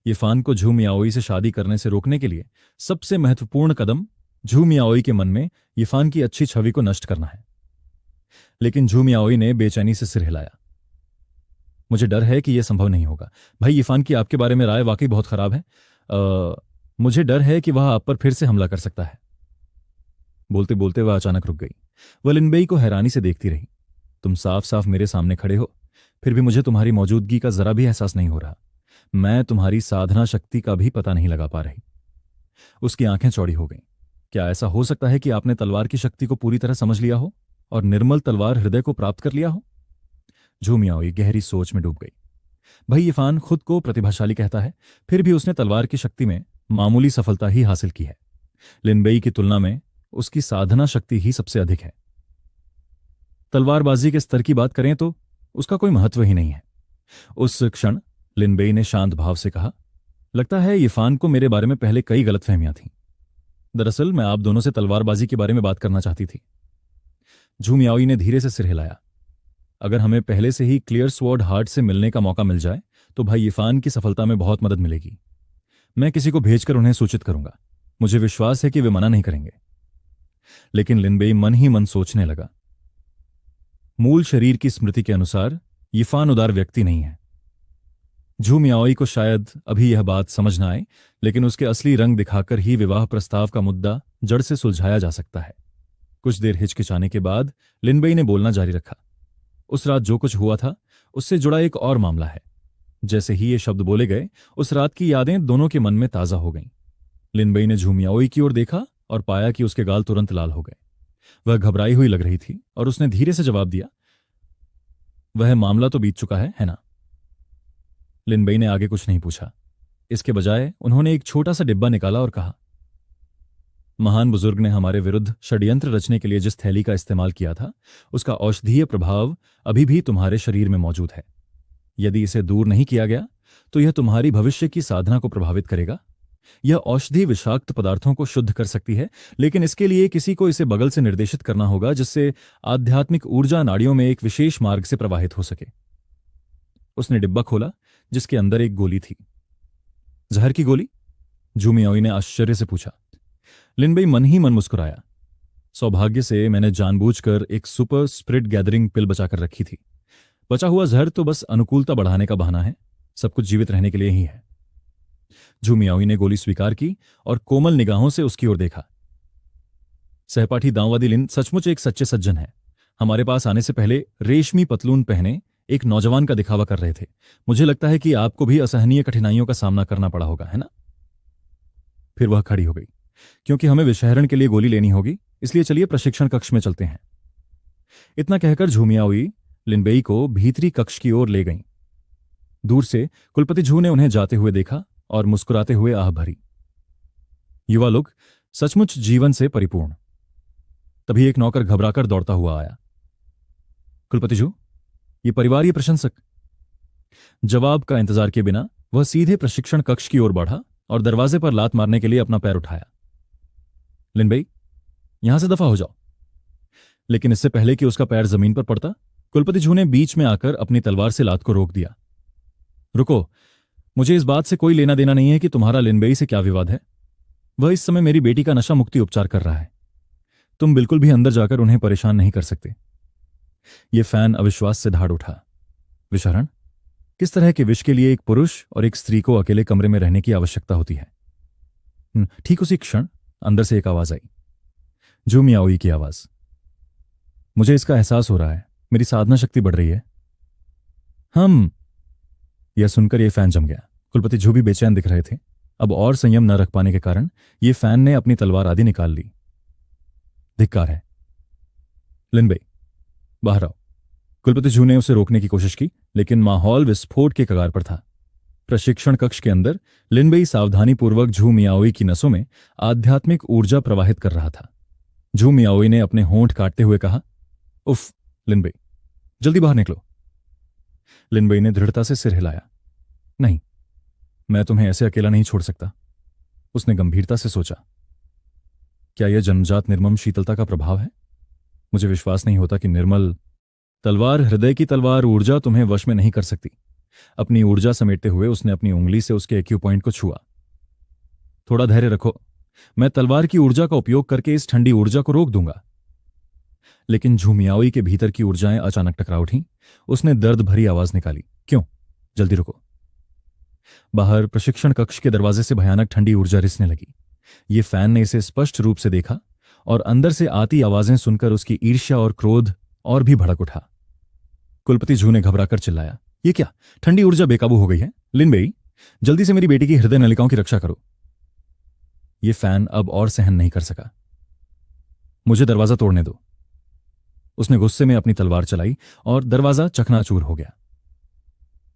ये फान को झू मियाओई से शादी करने से रोकने के लिए सबसे महत्वपूर्ण कदम झू मियाओई के मन में ये फान की अच्छी छवि को नष्ट करना है। लेकिन झू मियाओई ने बेचैनी से सिर हिलाया। मुझे डर है कि यह संभव नहीं होगा। भाई यिफान की आपके बारे में राय वाकई बहुत खराब है। मुझे डर है कि वह आप पर फिर से हमला कर सकता है। बोलते बोलते वह अचानक रुक गई। वह लिनबेई को हैरानी से देखती रही। तुम साफ साफ मेरे सामने खड़े हो, फिर भी मुझे तुम्हारी मौजूदगी का जरा भी एहसास नहीं हो रहा। मैं तुम्हारी साधना शक्ति का भी पता नहीं लगा पा रही। उसकी आंखें चौड़ी हो गईं। क्या ऐसा हो सकता है कि आपने तलवार की शक्ति को पूरी तरह समझ लिया हो और निर्मल तलवार हृदय को प्राप्त कर लिया हो? झू मियाओई गहरी सोच में डूब गई। भाई यिफान खुद को प्रतिभाशाली कहता है, फिर भी उसने तलवार की शक्ति में मामूली सफलता ही हासिल की है। लिनबेई की तुलना में उसकी साधना शक्ति ही सबसे अधिक है। तलवारबाजी के स्तर की बात करें तो उसका कोई महत्व ही नहीं है। उस क्षण लिनबेई ने शांत भाव से कहा, लगता है यिफान को मेरे बारे में पहले कई गलतफहमियां थीं। दरअसल मैं आप दोनों से तलवारबाजी के बारे में बात करना चाहती थी। झू मियाओई ने धीरे से सिर हिलाया। अगर हमें पहले से ही क्लियर स्वॉर्ड हार्ट से मिलने का मौका मिल जाए तो भाई यिफान की सफलता में बहुत मदद मिलेगी। मैं किसी को भेजकर उन्हें सूचित करूंगा। मुझे विश्वास है कि वे मना नहीं करेंगे। लेकिन लिनबेई मन ही मन सोचने लगा, मूल शरीर की स्मृति के अनुसार यिफान उदार व्यक्ति नहीं है। झू मियाओई को शायद अभी यह बात समझ न आए, लेकिन उसके असली रंग दिखाकर ही विवाह प्रस्ताव का मुद्दा जड़ से सुलझाया जा सकता है। कुछ देर हिचकिचाने के बाद लिनबेई ने बोलना जारी रखा। उस रात जो कुछ हुआ था उससे जुड़ा एक और मामला है। जैसे ही ये शब्द बोले गए, उस रात की यादें दोनों के मन में ताजा हो गईं। लिनबेई ने झू मियाओई की ओर देखा और पाया कि उसके गाल तुरंत लाल हो गए। वह घबराई हुई लग रही थी और उसने धीरे से जवाब दिया, वह मामला तो बीत चुका है ना? लिनबेई ने आगे कुछ नहीं पूछा। इसके बजाय उन्होंने एक छोटा सा डिब्बा निकाला और कहा, महान बुजुर्ग ने हमारे विरुद्ध षड्यंत्र रचने के लिए जिस थैली का इस्तेमाल किया था, उसका औषधीय प्रभाव अभी भी तुम्हारे शरीर में मौजूद है। यदि इसे दूर नहीं किया गया तो यह तुम्हारी भविष्य की साधना को प्रभावित करेगा। यह औषधि विषाक्त पदार्थों को शुद्ध कर सकती है, लेकिन इसके लिए किसी को इसे बगल से निर्देशित करना होगा, जिससे आध्यात्मिक ऊर्जा नाड़ियों में एक विशेष मार्ग से प्रवाहित हो सके। उसने डिब्बा खोला जिसके अंदर एक गोली थी। जहर की गोली? झू मियाओई ने आश्चर्य से पूछा। लिनबेई मन ही मन मुस्कुराया। सौभाग्य से मैंने जानबूझकर एक सुपर स्प्रिट गैदरिंग पिल बचाकर रखी थी। बचा हुआ जहर तो बस अनुकूलता बढ़ाने का बहाना है, सब कुछ जीवित रहने के लिए ही है। झू मियाओई ने गोली स्वीकार की और कोमल निगाहों से उसकी ओर देखा। सहपाठी दांववादी लिन सचमुच एक सच्चे सज्जन है। हमारे पास आने से पहले रेशमी पतलून पहने एक नौजवान का दिखावा कर रहे थे। मुझे लगता है कि आपको भी असहनीय कठिनाइयों का सामना करना पड़ा होगा, है ना? फिर वह खड़ी हो गई। क्योंकि हमें विषहरण के लिए गोली लेनी होगी, इसलिए चलिए प्रशिक्षण कक्ष में चलते हैं। इतना कहकर झू मियाओई लिनबेई को भीतरी कक्ष की ओर ले गईं। दूर से कुलपति झू ने उन्हें जाते हुए देखा और मुस्कुराते हुए आह भरी। युवा लोग सचमुच जीवन से परिपूर्ण। तभी एक नौकर घबराकर दौड़ता हुआ आया। कुलपति झू, ये परिवार, ये प्रशंसक। जवाब का इंतजार किए बिना वह सीधे प्रशिक्षण कक्ष की ओर बढ़ा और दरवाजे पर लात मारने के लिए अपना पैर उठाया। लिनबेई, यहां से दफा हो जाओ। लेकिन इससे पहले कि उसका पैर जमीन पर पड़ता, कुलपति झू ने बीच में आकर अपनी तलवार से लात को रोक दिया। रुको, मुझे इस बात से कोई लेना देना नहीं है कि तुम्हारा लिनबेई से क्या विवाद है। वह इस समय मेरी बेटी का नशा मुक्ति उपचार कर रहा है। तुम बिल्कुल भी अंदर जाकर उन्हें परेशान नहीं कर सकते। यह फैन अविश्वास से धाड़ उठा। विषहरण? किस तरह के विष के लिए एक पुरुष और एक स्त्री को अकेले कमरे में रहने की आवश्यकता होती है? ठीक उसी क्षण अंदर से एक आवाज आई, झू मियाओई की आवाज। मुझे इसका एहसास हो रहा है, मेरी साधना शक्ति बढ़ रही है। यह सुनकर यह फैन जम गया। कुलपति झू भी बेचैन दिख रहे थे। अब और संयम न रख पाने के कारण यह फैन ने अपनी तलवार आदि निकाल ली। धिक्कार है। लिनबेई, बाहर आओ। कुलपति झू ने उसे रोकने की कोशिश की, लेकिन माहौल विस्फोट के कगार पर था। प्रशिक्षण कक्ष के अंदर लिनबेई सावधानीपूर्वक झू मियाओई की नसों में आध्यात्मिक ऊर्जा प्रवाहित कर रहा था। झू मियाओई ने अपने होंठ काटते हुए कहा, उफ लिनबेई, जल्दी बाहर निकलो। लिनबेई ने दृढ़ता से सिर हिलाया। नहीं, मैं तुम्हें ऐसे अकेला नहीं छोड़ सकता। उसने गंभीरता से सोचा, क्या यह जन्मजात निर्मम शीतलता का प्रभाव है? मुझे विश्वास नहीं होता कि निर्मल तलवार, हृदय की तलवार ऊर्जा तुम्हें वश में नहीं कर सकती। अपनी ऊर्जा समेटते हुए उसने अपनी उंगली से उसके एक्यू पॉइंट को छुआ। थोड़ा धैर्य रखो, मैं तलवार की ऊर्जा का उपयोग करके इस ठंडी ऊर्जा को रोक दूंगा। लेकिन झूमियाओई के भीतर की ऊर्जाएं अचानक टकरा उठीं। उसने दर्द भरी आवाज निकाली, क्यों? जल्दी रुको। बाहर प्रशिक्षण कक्ष के दरवाजे से भयानक ठंडी ऊर्जा रिसने लगी। ये फैन ने इसे स्पष्ट रूप से देखा और अंदर से आती आवाजें सुनकर उसकी ईर्ष्या और क्रोध और भी भड़क उठा। कुलपति झू ने घबराकर चिल्लाया, ये क्या? ठंडी ऊर्जा बेकाबू हो गई है। लिनबेई, जल्दी से मेरी बेटी की हृदय नलिकाओं की रक्षा करो। ये फैन अब और सहन नहीं कर सका। मुझे दरवाजा तोड़ने दो। उसने गुस्से में अपनी तलवार चलाई और दरवाजा चकनाचूर हो गया।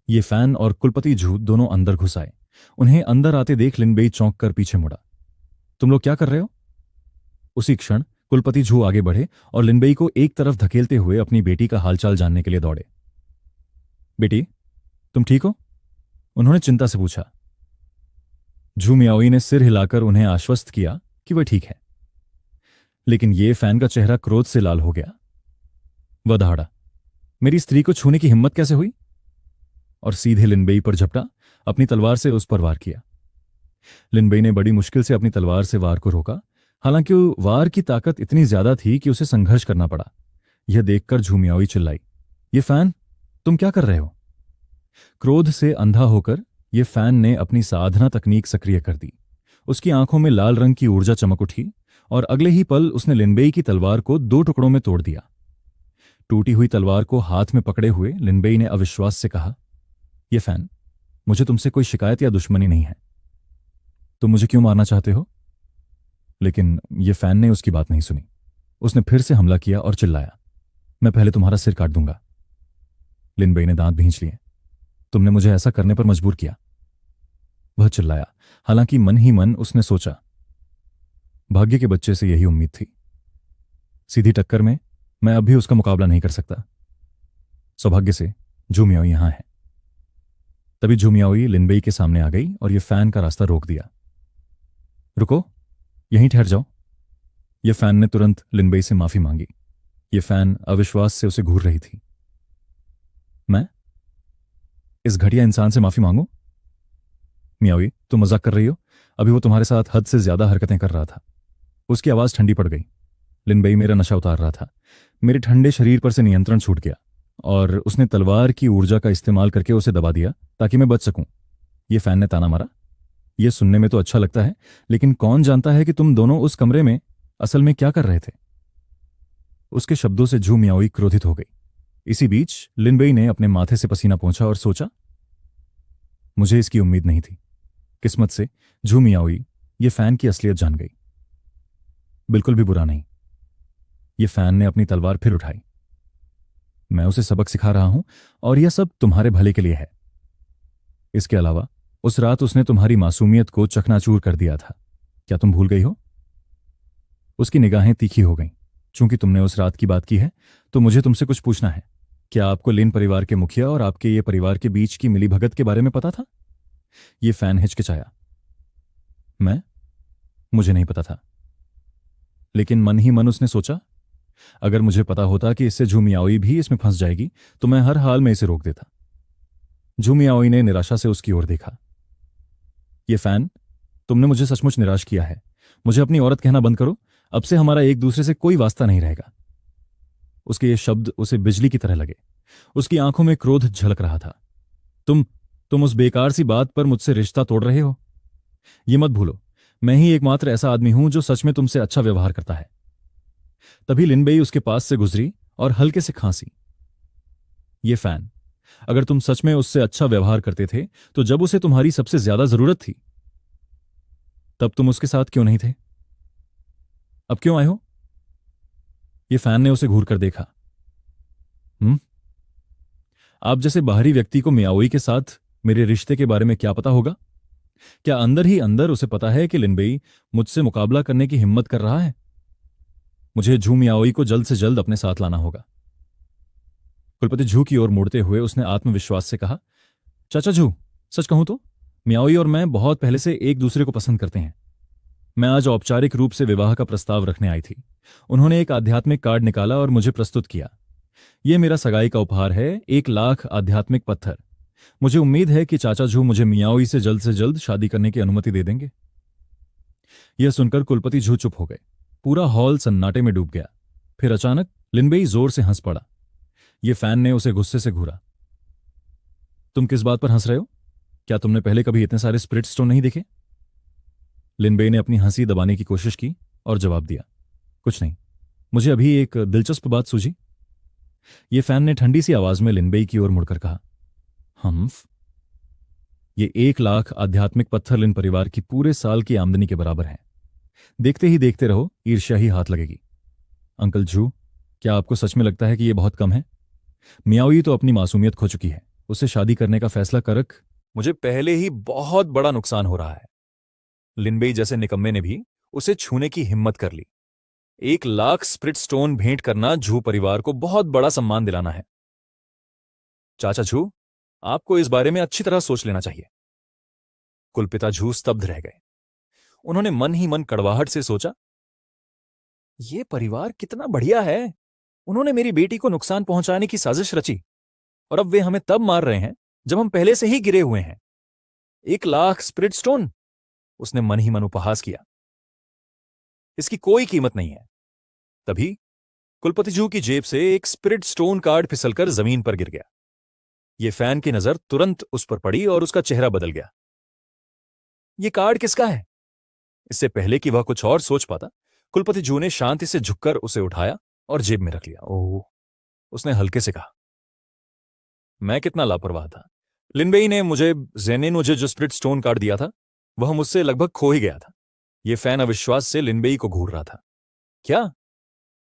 ये फैन और कुलपति झू दोनों अंदर घुस आए। उन्हें अंदर आते देख लिनबेई चौंक कर पीछे मुड़ा। तुम लोग क्या कर रहे हो? उसी क्षण कुलपति झू आगे बढ़े और लिनबेई को एक तरफ धकेलते हुए अपनी बेटी का हालचाल जानने के लिए दौड़े। बेटी, तुम ठीक हो? उन्होंने चिंता से पूछा। झू मियाओई ने सिर हिलाकर उन्हें आश्वस्त किया कि वह ठीक है। लेकिन यह फैन का चेहरा क्रोध से लाल हो गया। वह दहाड़ा, मेरी स्त्री को छूने की हिम्मत कैसे हुई? और सीधे लिनबेई पर झपटा, अपनी तलवार से उस पर वार किया। लिनबेई ने बड़ी मुश्किल से अपनी तलवार से वार को रोका। हालांकि वार की ताकत इतनी ज्यादा थी कि उसे संघर्ष करना पड़ा। यह देखकर झू मियाओई चिल्लाई, ये फैन, तुम क्या कर रहे हो? क्रोध से अंधा होकर यह फैन ने अपनी साधना तकनीक सक्रिय कर दी। उसकी आंखों में लाल रंग की ऊर्जा चमक उठी और अगले ही पल उसने लिनबेई की तलवार को 2 टुकड़ों में तोड़ दिया। टूटी हुई तलवार को हाथ में पकड़े हुए लिनबेई ने अविश्वास से कहा, यह फैन, मुझे तुमसे कोई शिकायत या दुश्मनी नहीं है। तुम मुझे क्यों मारना चाहते हो? लेकिन यह फैन ने उसकी बात नहीं सुनी। उसने फिर से हमला किया और चिल्लाया, मैं पहले तुम्हारा सिर काट दूंगा। लिनबेई ने दांत भींच लिए, तुमने मुझे ऐसा करने पर मजबूर किया। वह चिल्लाया। हालांकि मन ही मन उसने सोचा, भाग्य के बच्चे से यही उम्मीद थी। सीधी टक्कर में मैं अब भी उसका मुकाबला नहीं कर सकता। सौभाग्य से झू मियाओई यहां है। तभी झू मियाओई लिनबेई के सामने आ गई और यह फैन का रास्ता रोक दिया। रुको, यहीं ठहर जाओ। यह फैन ने तुरंत लिनबेई से माफी मांगी। यह फैन अविश्वास से उसे घूर रही थी। मैं इस घटिया इंसान से माफी मांगू? मियाओई, तुम मजाक कर रही हो? अभी वो तुम्हारे साथ हद से ज्यादा हरकतें कर रहा था। उसकी आवाज ठंडी पड़ गई। लिनबेई मेरा नशा उतार रहा था। मेरे ठंडे शरीर पर से नियंत्रण छूट गया और उसने तलवार की ऊर्जा का इस्तेमाल करके उसे दबा दिया ताकि मैं बच सकूं। यह फैन ने ताना मारा। यह सुनने में तो अच्छा लगता है, लेकिन कौन जानता है कि तुम दोनों उस कमरे में असल में क्या कर रहे थे? उसके शब्दों से झू मियाओई क्रोधित हो गई। इसी बीच लिनबेई ने अपने माथे से पसीना पोंछा और सोचा, मुझे इसकी उम्मीद नहीं थी। किस्मत से झू मियाओई ये फैन की असलियत जान गई। बिल्कुल भी बुरा नहीं। ये फैन ने अपनी तलवार फिर उठाई। मैं उसे सबक सिखा रहा हूं और यह सब तुम्हारे भले के लिए है। इसके अलावा उस रात उसने तुम्हारी मासूमियत को चकनाचूर कर दिया था। क्या तुम भूल गई हो? उसकी निगाहें तीखी हो गईं। चूंकि तुमने उस रात की बात की है तो मुझे तुमसे कुछ पूछना है। क्या आपको लिन परिवार के मुखिया और आपके ये परिवार के बीच की मिलीभगत के बारे में पता था? ये फैन हिचकिचाया। मुझे नहीं पता था। लेकिन मन ही मन उसने सोचा, अगर मुझे पता होता कि इससे झू मियाओई भी इसमें फंस जाएगी तो मैं हर हाल में इसे रोक देता। झू मियाओई ने निराशा से उसकी ओर देखा। ये फैन, तुमने मुझे सचमुच निराश किया है। मुझे अपनी औरत कहना बंद करो। अब से हमारा एक दूसरे से कोई वास्ता नहीं रहेगा। उसके ये शब्द उसे बिजली की तरह लगे। उसकी आंखों में क्रोध झलक रहा था। तुम उस बेकार सी बात पर मुझसे रिश्ता तोड़ रहे हो। ये मत भूलो, मैं ही एकमात्र ऐसा आदमी हूं जो सच में तुमसे अच्छा व्यवहार करता है। तभी लिनबेई उसके पास से गुजरी और हल्के से खांसी। ये फैन, अगर तुम सच में उससे अच्छा व्यवहार करते थे तो जब उसे तुम्हारी सबसे ज्यादा जरूरत थी तब तुम उसके साथ क्यों नहीं थे? अब क्यों आए हो? ये फैन ने उसे घूर कर देखा। आप जैसे बाहरी व्यक्ति को मियाओई के साथ मेरे रिश्ते के बारे में क्या पता होगा? क्या अंदर ही अंदर उसे पता है कि लिनबेई मुझसे मुकाबला करने की हिम्मत कर रहा है? मुझे झू मियाओई को जल्द से जल्द अपने साथ लाना होगा। कुलपति झू की ओर मुड़ते हुए उसने आत्मविश्वास से कहा, चाचा झू, सच कहूं तो मियाओई और मैं बहुत पहले से एक दूसरे को पसंद करते हैं। मैं आज औपचारिक रूप से विवाह का प्रस्ताव रखने आई थी। उन्होंने एक आध्यात्मिक कार्ड निकाला और मुझे प्रस्तुत किया। यह मेरा सगाई का उपहार है, 1 लाख आध्यात्मिक पत्थर। मुझे उम्मीद है कि चाचा झू मुझे मियाओई से जल्द शादी करने की अनुमति दे देंगे। यह सुनकर कुलपति झू चुप हो गए। पूरा हॉल सन्नाटे में डूब गया। फिर अचानक लिनबेई जोर से हंस पड़ा। ये फैन ने उसे गुस्से से घूरा। तुम किस बात पर हंस रहे हो? क्या तुमने पहले कभी इतने सारे स्पिरिट स्टोन नहीं देखे? लिनबेई ने अपनी हंसी दबाने की कोशिश की और जवाब दिया, कुछ नहीं, मुझे अभी एक दिलचस्प बात सूझी। ये फैन ने ठंडी सी आवाज में लिनबेई की ओर मुड़कर कहा, हम्फ, ये 1 लाख आध्यात्मिक पत्थर लिन परिवार की पूरे साल की आमदनी के बराबर है। देखते ही देखते रहो, ईर्ष्या ही हाथ लगेगी। अंकल झू, क्या आपको सच में लगता है कि यह बहुत कम है? मियाओई तो अपनी मासूमियत खो चुकी है। उससे शादी करने का फैसला करक मुझे पहले ही बहुत बड़ा नुकसान हो रहा है। लिनबेई जैसे निकम्मे ने भी उसे छूने की हिम्मत कर ली। 1 लाख स्प्रिट स्टोन भेंट करना झू परिवार को बहुत बड़ा सम्मान दिलाना है। चाचा झू, आपको इस बारे में अच्छी तरह सोच लेना चाहिए। कुलपिता झू स्तब्ध रह गए। उन्होंने मन ही मन कड़वाहट से सोचा, यह परिवार कितना बढ़िया है। उन्होंने मेरी बेटी को नुकसान पहुंचाने की साजिश रची और अब वे हमें तब मार रहे हैं जब हम पहले से ही गिरे हुए हैं। 1 लाख स्पिरिट स्टोन, उसने मन ही मन उपहास किया। इसकी कोई कीमत नहीं है। तभी कुलपति जू की जेब से एक स्पिरिट स्टोन कार्ड फिसलकर जमीन पर गिर गया। यह फैन की नजर तुरंत उस पर पड़ी और उसका चेहरा बदल गया। यह कार्ड किसका है? इससे पहले कि वह कुछ और सोच पाता, कुलपति जू ने शांति से झुककर उसे उठाया और जेब में रख लिया। ओह, उसने हल्के से कहा, मैं कितना लापरवाह था। लिनबेई ने मुझे जो स्पिरिट स्टोन कार्ड दिया था, वह मुझसे लगभग खो ही गया था। यह फैन अविश्वास से लिनबेई को घूर रहा था। क्या?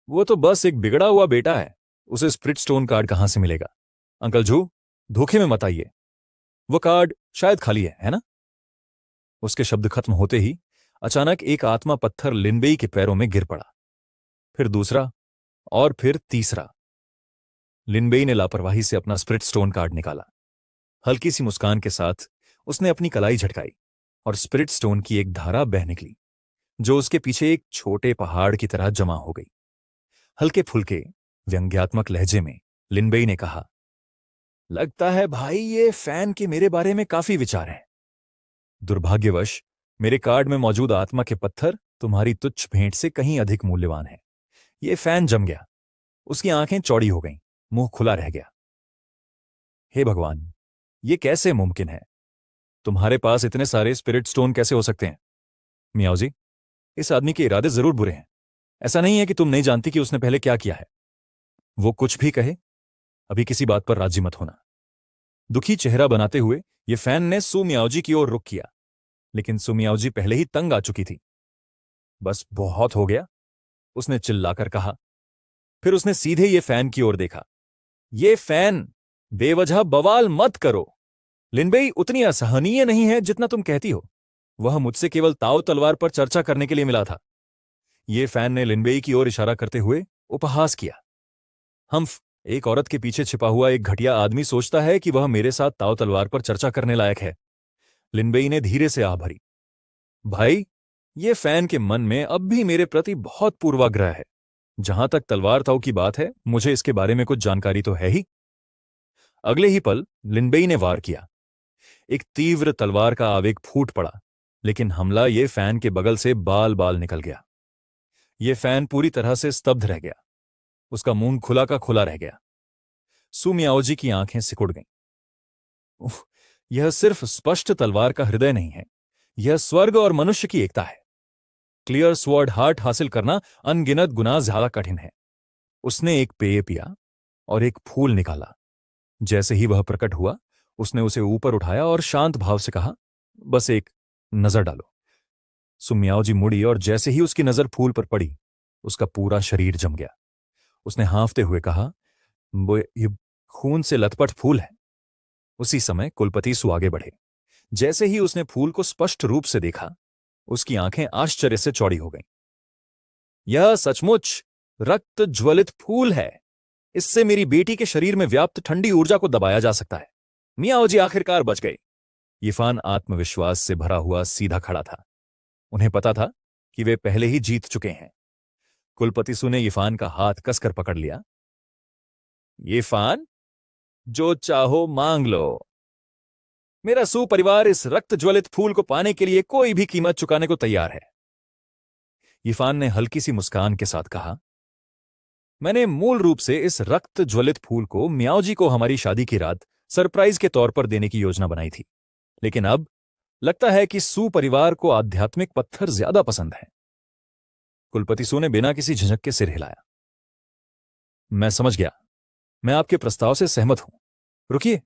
वो तो बस एक बिगड़ा हुआ बेटा है, उसे स्पिरिट स्टोन कार्ड कहां से मिलेगा? अंकल जू, धोखे में मत आइए। वो कार्ड शायद खाली है ना? उसके शब्द खत्म होते ही अचानक एक आत्मा पत्थर लिनबेई के पैरों में गिर पड़ा। फिर दूसरा और फिर तीसरा। लिनबेई ने लापरवाही से अपना स्पिरिट स्टोन कार्ड निकाला। हल्की सी मुस्कान के साथ उसने अपनी कलाई झटकाई और स्पिरिट स्टोन की एक धारा बह निकली, जो उसके पीछे एक छोटे पहाड़ की तरह जमा हो गई। हल्के फुल्के व्यंग्यात्मक लहजे में लिनबेई ने कहा, लगता है भाई ये फैन के मेरे बारे में काफी विचार हैं। दुर्भाग्यवश मेरे कार्ड में मौजूद आत्मा के पत्थर तुम्हारी तुच्छ भेंट से कहीं अधिक मूल्यवान है। ये फैन जम गया। उसकी आंखें चौड़ी हो गईं, मुंह खुला रह गया। हे भगवान, ये कैसे मुमकिन है? तुम्हारे पास इतने सारे स्पिरिट स्टोन कैसे हो सकते हैं? मियाओ जी, इस आदमी के इरादे जरूर बुरे हैं। ऐसा नहीं है कि तुम नहीं जानती कि उसने पहले क्या किया है। वो कुछ भी कहे, अभी किसी बात पर राजी मत होना। दुखी चेहरा बनाते हुए ये फैन ने सु मियाओजी की ओर रुख किया, लेकिन सु मियाओजी पहले ही तंग आ चुकी थी। बस बहुत हो गया, उसने चिल्लाकर कहा। फिर उसने सीधे ये फैन की ओर देखा। ये फैन, बेवजह बवाल मत करो। लिनबेई उतनी असहनीय नहीं है जितना तुम कहती हो। वह मुझसे केवल ताव तलवार पर चर्चा करने के लिए मिला था। ये फैन ने लिनबेई की ओर इशारा करते हुए उपहास किया। हम्फ, एक औरत के पीछे छिपा हुआ एक घटिया आदमी सोचता है कि वह मेरे साथ ताव तलवार पर चर्चा करने लायक है। लिनबेई ने धीरे से आह भरी। भाई, ये फैन के मन में अब भी मेरे प्रति बहुत पूर्वाग्रह है। जहां तक तलवार ताव की बात है, मुझे इसके बारे में कुछ जानकारी तो है ही। अगले ही पल लिनबेई ने वार किया। एक तीव्र तलवार का आवेग फूट पड़ा, लेकिन हमला ये फैन के बगल से बाल बाल निकल गया। ये फैन पूरी तरह से स्तब्ध रह गया। उसका मुंह खुला का खुला रह गया। सु मियाओजी की आंखें सिकुड़ गईं। उफ, यह सिर्फ स्पष्ट तलवार का हृदय नहीं है, यह स्वर्ग और मनुष्य की एकता है। क्लियर स्वॉर्ड हार्ट हासिल करना अनगिनत गुना ज्यादा कठिन है। उसने एक पेय पिया और एक फूल निकाला। जैसे ही वह प्रकट हुआ, उसने उसे ऊपर उठाया और शांत भाव से कहा, बस एक नजर डालो। सु मियाओजी मुड़ी और जैसे ही उसकी नजर फूल पर पड़ी, उसका पूरा शरीर जम गया। उसने हाँफते हुए कहा, वो ये खून से लथपथ फूल है। उसी समय कुलपति सु आगे बढ़े। जैसे ही उसने फूल को स्पष्ट रूप से देखा, उसकी आंखें आश्चर्य से चौड़ी हो गईं। यह सचमुच रक्त ज्वलित फूल है। इससे मेरी बेटी के शरीर में व्याप्त ठंडी ऊर्जा को दबाया जा सकता है। मियाओजी आखिरकार बच गए। यिफान आत्मविश्वास से भरा हुआ सीधा खड़ा था। उन्हें पता था कि वे पहले ही जीत चुके हैं। कुलपति सु ने यिफान का हाथ कसकर पकड़ लिया। यिफान, जो चाहो मांग लो। मेरा सू परिवार इस रक्त ज्वलित फूल को पाने के लिए कोई भी कीमत चुकाने को तैयार है। यीफान ने हल्की सी मुस्कान के साथ कहा, मैंने मूल रूप से इस रक्त ज्वलित फूल को मियाओजी को हमारी शादी की रात सरप्राइज के तौर पर देने की योजना बनाई थी, लेकिन अब लगता है कि सू परिवार को आध्यात्मिक पत्थर ज्यादा पसंद है। कुलपति सू ने बिना किसी झिझक के सिर हिलाया। मैं समझ गया, मैं आपके प्रस्ताव से सहमत हूं। रुकिए।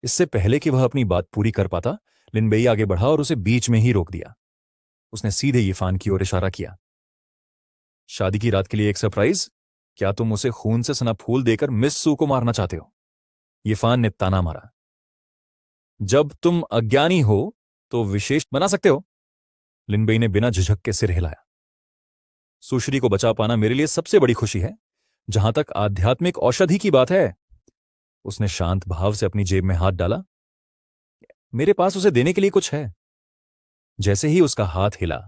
इससे पहले कि वह अपनी बात पूरी कर पाता, लिनबेई आगे बढ़ा और उसे बीच में ही रोक दिया। उसने सीधे यीफान की ओर इशारा किया। शादी की रात के लिए एक सरप्राइज? क्या तुम उसे खून से सना फूल देकर मिस सू को मारना चाहते हो? यीफान ने ताना मारा। जब तुम अज्ञानी हो तो विशेष बना सकते हो। लिनबेई ने बिना झिझक के सिर हिलाया। सुश्री को बचा पाना मेरे लिए सबसे बड़ी खुशी है। जहां तक आध्यात्मिक औषधि की बात है, उसने शांत भाव से अपनी जेब में हाथ डाला, मेरे पास उसे देने के लिए कुछ है। जैसे ही उसका हाथ हिला,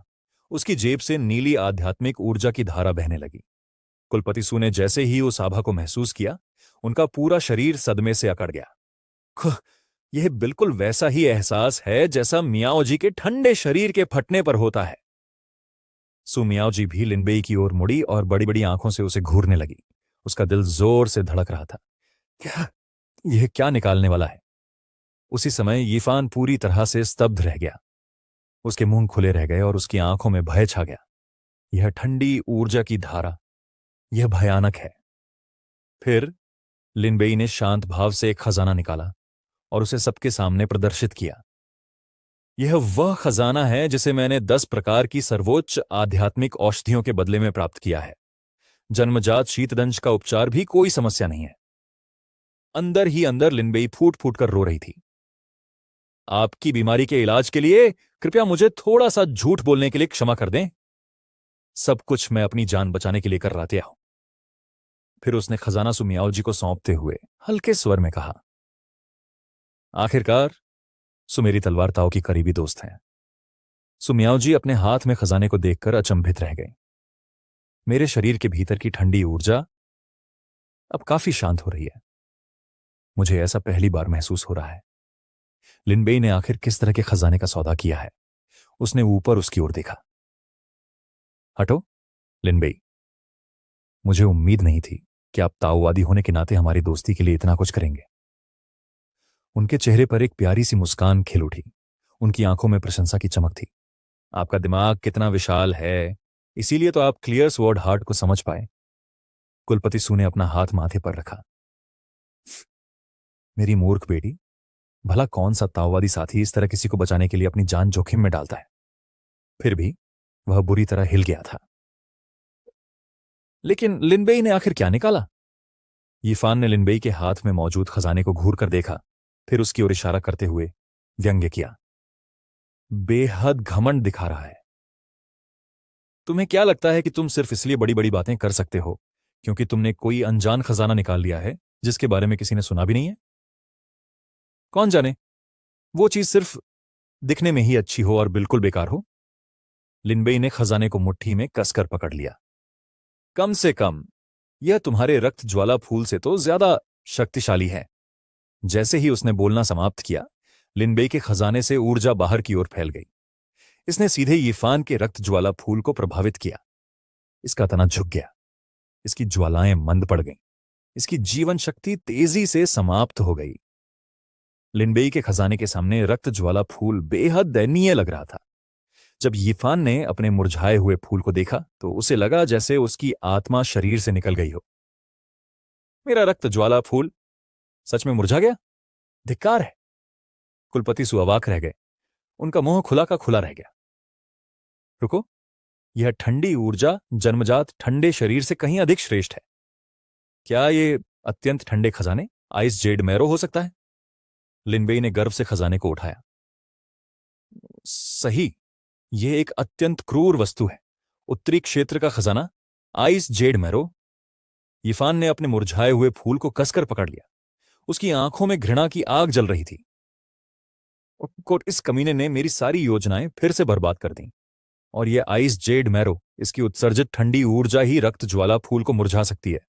उसकी जेब से नीली आध्यात्मिक ऊर्जा की धारा बहने लगी। कुलपति सू ने जैसे ही उस आभा को महसूस किया, उनका पूरा शरीर सदमे से अकड़ गया। यह बिल्कुल वैसा ही एहसास है जैसा मियाओजी के ठंडे शरीर के फटने पर होता है। सू मियाओजी भी लिनबेई की ओर मुड़ी और बड़ी बड़ी आंखों से उसे घूरने लगी। उसका दिल जोर से धड़क रहा था। यह क्या निकालने वाला है? उसी समय यीफान पूरी तरह से स्तब्ध रह गया। उसके मुंह खुले रह गए और उसकी आंखों में भय छा गया। यह ठंडी ऊर्जा की धारा, यह भयानक है। फिर लिनबेई ने शांत भाव से एक खजाना निकाला और उसे सबके सामने प्रदर्शित किया। यह वह खजाना है जिसे मैंने 10 प्रकार की सर्वोच्च आध्यात्मिक औषधियों के बदले में प्राप्त किया है। जन्मजात शीतदंश का उपचार भी कोई समस्या नहीं है। अंदर ही अंदर लिनबेई फूट फूट कर रो रही थी। आपकी बीमारी के इलाज के लिए कृपया मुझे थोड़ा सा झूठ बोलने के लिए क्षमा कर दें। सब कुछ मैं अपनी जान बचाने के लिए कर रहा था। फिर उसने खजाना सू मियाओजी को सौंपते हुए हल्के स्वर में कहा, आखिरकार सू मेरी तलवार ताऊ की करीबी दोस्त हैं। सू मियाओजी अपने हाथ में खजाने को देखकर अचंभित रह गए। मेरे शरीर के भीतर की ठंडी ऊर्जा अब काफी शांत हो रही है। मुझे ऐसा पहली बार महसूस हो रहा है। लिनबेई ने आखिर किस तरह के खजाने का सौदा किया है? उसने ऊपर उसकी ओर देखा। हटो लिनबेई, मुझे उम्मीद नहीं थी कि आप ताओवादी होने के नाते हमारी दोस्ती के लिए इतना कुछ करेंगे। उनके चेहरे पर एक प्यारी सी मुस्कान खिल उठी। उनकी आंखों में प्रशंसा की चमक थी। आपका दिमाग कितना विशाल है, इसीलिए तो आप क्लियर स्वॉर्ड हार्ट को समझ पाए। कुलपति सू ने अपना हाथ माथे पर रखा। मेरी मूर्ख बेटी, भला कौन सा ताओवादी साथी इस तरह किसी को बचाने के लिए अपनी जान जोखिम में डालता है? फिर भी वह बुरी तरह हिल गया था। लेकिन लिनबेई ने आखिर क्या निकाला? यीफान ने लिनबेई के हाथ में मौजूद खजाने को घूर कर देखा, फिर उसकी ओर इशारा करते हुए व्यंग्य किया, बेहद घमंड दिखा रहा है। तुम्हें क्या लगता है कि तुम सिर्फ इसलिए बड़ी बड़ी बातें कर सकते हो क्योंकि तुमने कोई अनजान खजाना निकाल लिया है जिसके बारे में किसी ने सुना भी नहीं है? कौन जाने, वो चीज सिर्फ दिखने में ही अच्छी हो और बिल्कुल बेकार हो। लिनबेई ने खजाने को मुट्ठी में कसकर पकड़ लिया। कम से कम यह तुम्हारे रक्त ज्वाला फूल से तो ज्यादा शक्तिशाली है। जैसे ही उसने बोलना समाप्त किया, लिनबेई के खजाने से ऊर्जा बाहर की ओर फैल गई। इसने सीधे यीफान के रक्त ज्वाला फूल को प्रभावित किया। इसका तना झुक गया, इसकी ज्वालाएं मंद पड़ गईं, इसकी जीवन शक्ति तेजी से समाप्त हो गई। लिनबेई के खजाने के सामने रक्त ज्वाला फूल बेहद दयनीय लग रहा था। जब यीफान ने अपने मुरझाए हुए फूल को देखा तो उसे लगा जैसे उसकी आत्मा शरीर से निकल गई हो। मेरा रक्त ज्वाला फूल सच में मुरझा गया? धिक्कार है। कुलपति सू अवाक रह गए। उनका मुंह खुला का खुला रह गया। रुको, यह ठंडी ऊर्जा जन्मजात ठंडे शरीर से कहीं अधिक श्रेष्ठ है। क्या ये अत्यंत ठंडे खजाने आइस जेड मैरो हो सकता है? लिनबेई ने गर्व से खजाने को उठाया। सही, यह एक अत्यंत क्रूर वस्तु है। उत्तरी क्षेत्र का खजाना आइस जेड मैरो। यीफान ने अपने मुरझाए हुए फूल को कसकर पकड़ लिया। उसकी आंखों में घृणा की आग जल रही थी। इस कमीने ने मेरी सारी योजनाएं फिर से बर्बाद कर दी, और यह आइस जेड मैरो, इसकी उत्सर्जित ठंडी ऊर्जा ही रक्त ज्वाला फूल को मुरझा सकती है।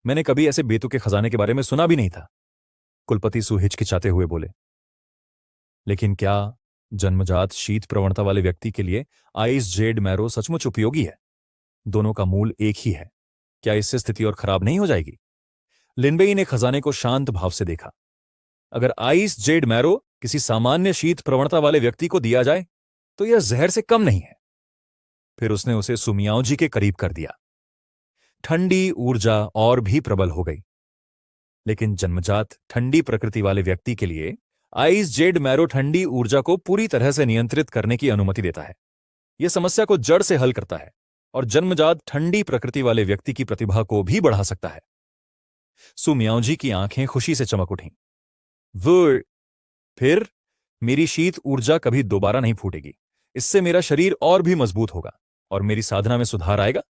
मैंने कभी ऐसे बेतुके खजाने के बारे में सुना भी नहीं था। कुलपति सू हिचकिचाते हुए बोले। लेकिन क्या जन्मजात शीत प्रवणता वाले व्यक्ति के लिए आइस जेड मैरो सचमुच उपयोगी है? दोनों का मूल एक ही है। क्या इससे स्थिति और खराब नहीं हो जाएगी? लिनबेई ने खजाने को शांत भाव से देखा। अगर आइस जेड मैरो किसी सामान्य शीत प्रवणता वाले व्यक्ति को दिया जाए तो यह जहर से कम नहीं है। फिर उसने उसे सुमियाओ जी के करीब कर दिया। ठंडी ऊर्जा और भी प्रबल हो गई। लेकिन जन्मजात ठंडी प्रकृति वाले व्यक्ति के लिए आइस जेड मैरो ठंडी ऊर्जा को पूरी तरह से नियंत्रित करने की अनुमति देता है। यह समस्या को जड़ से हल करता है और जन्मजात ठंडी प्रकृति वाले व्यक्ति की प्रतिभा को भी बढ़ा सकता है। सुमियाओ जी की आंखें खुशी से चमक उठीं। वो फिर मेरी शीत ऊर्जा कभी दोबारा नहीं फूटेगी। इससे मेरा शरीर और भी मजबूत होगा और मेरी साधना में सुधार आएगा,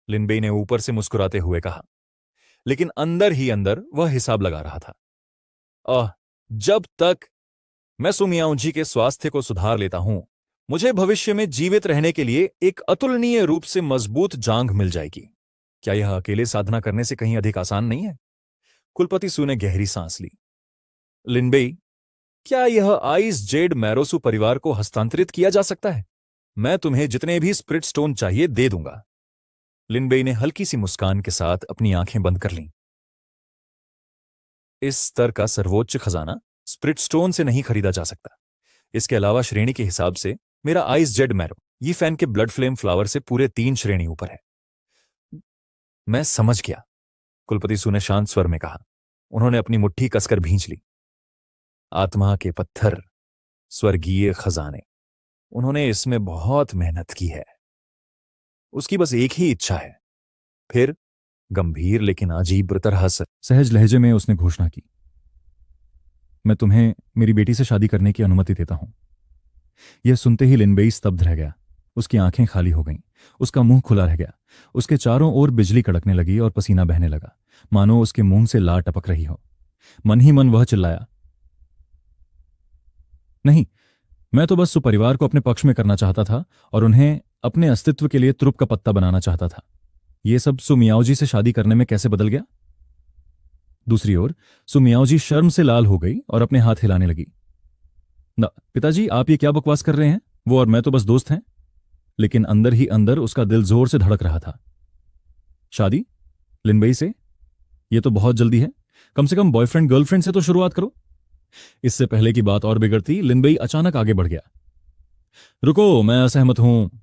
लिनबेई ने ऊपर से मुस्कुराते हुए कहा। लेकिन अंदर ही अंदर वह हिसाब लगा रहा था। जब तक मैं सुमियाओ जी के स्वास्थ्य को सुधार लेता हूं, मुझे भविष्य में जीवित रहने के लिए एक अतुलनीय रूप से मजबूत जांघ मिल जाएगी। क्या यह अकेले साधना करने से कहीं अधिक आसान नहीं है? कुलपति सू ने गहरी सांस ली। लिनबेई, क्या यह आइस जेड मैरोसू परिवार को हस्तांतरित किया जा सकता है? मैं तुम्हें जितने भी स्प्रिट स्टोन चाहिए दे दूंगा। लिनबेई ने हल्की सी मुस्कान के साथ अपनी आंखें बंद कर लीं। इस स्तर का सर्वोच्च खजाना स्प्रिट स्टोन से नहीं खरीदा जा सकता। इसके अलावा श्रेणी के हिसाब से मेरा आइस जेड मैरो ये फैन के ब्लड फ्लेम फ्लावर से पूरे 3 श्रेणी ऊपर है। मैं समझ गया, कुलपति सू ने शांत स्वर में कहा। उन्होंने अपनी मुट्ठी कसकर भींच ली। आत्मा के पत्थर, स्वर्गीय खजाने, उन्होंने इसमें बहुत मेहनत की है। उसकी बस एक ही इच्छा है। फिर गंभीर लेकिन अजीब तरह से सहज लहजे में उसने घोषणा की, मैं तुम्हें मेरी बेटी से शादी करने की अनुमति देता हूं। यह सुनते ही लिनबेई स्तब्ध रह गया। उसकी आंखें खाली हो गईं, उसका मुंह खुला रह गया। उसके चारों ओर बिजली कड़कने लगी और पसीना बहने लगा, मानो उसके मुंह से लार टपक रही हो। मन ही मन वह चिल्लाया, नहीं, मैं तो बस सुपरिवार को अपने पक्ष में करना चाहता था और उन्हें अपने अस्तित्व के लिए तुरुप का पत्ता बनाना चाहता था। यह सब सुमियाओ जी से शादी करने में कैसे बदल गया? दूसरी ओर सुमियाओ जी शर्म से लाल हो गई और अपने हाथ हिलाने लगी। ना पिताजी, आप ये क्या बकवास कर रहे हैं? वो और मैं तो बस दोस्त हैं। लेकिन अंदर ही अंदर उसका दिल जोर से धड़क रहा था। शादी लिनबेई से? यह तो बहुत जल्दी है। कम से कम बॉयफ्रेंड गर्लफ्रेंड से तो शुरुआत करो। इससे पहले की बात और बिगड़ती, लिनबेई अचानक आगे बढ़ गया। रुको, मैं असहमत हूं।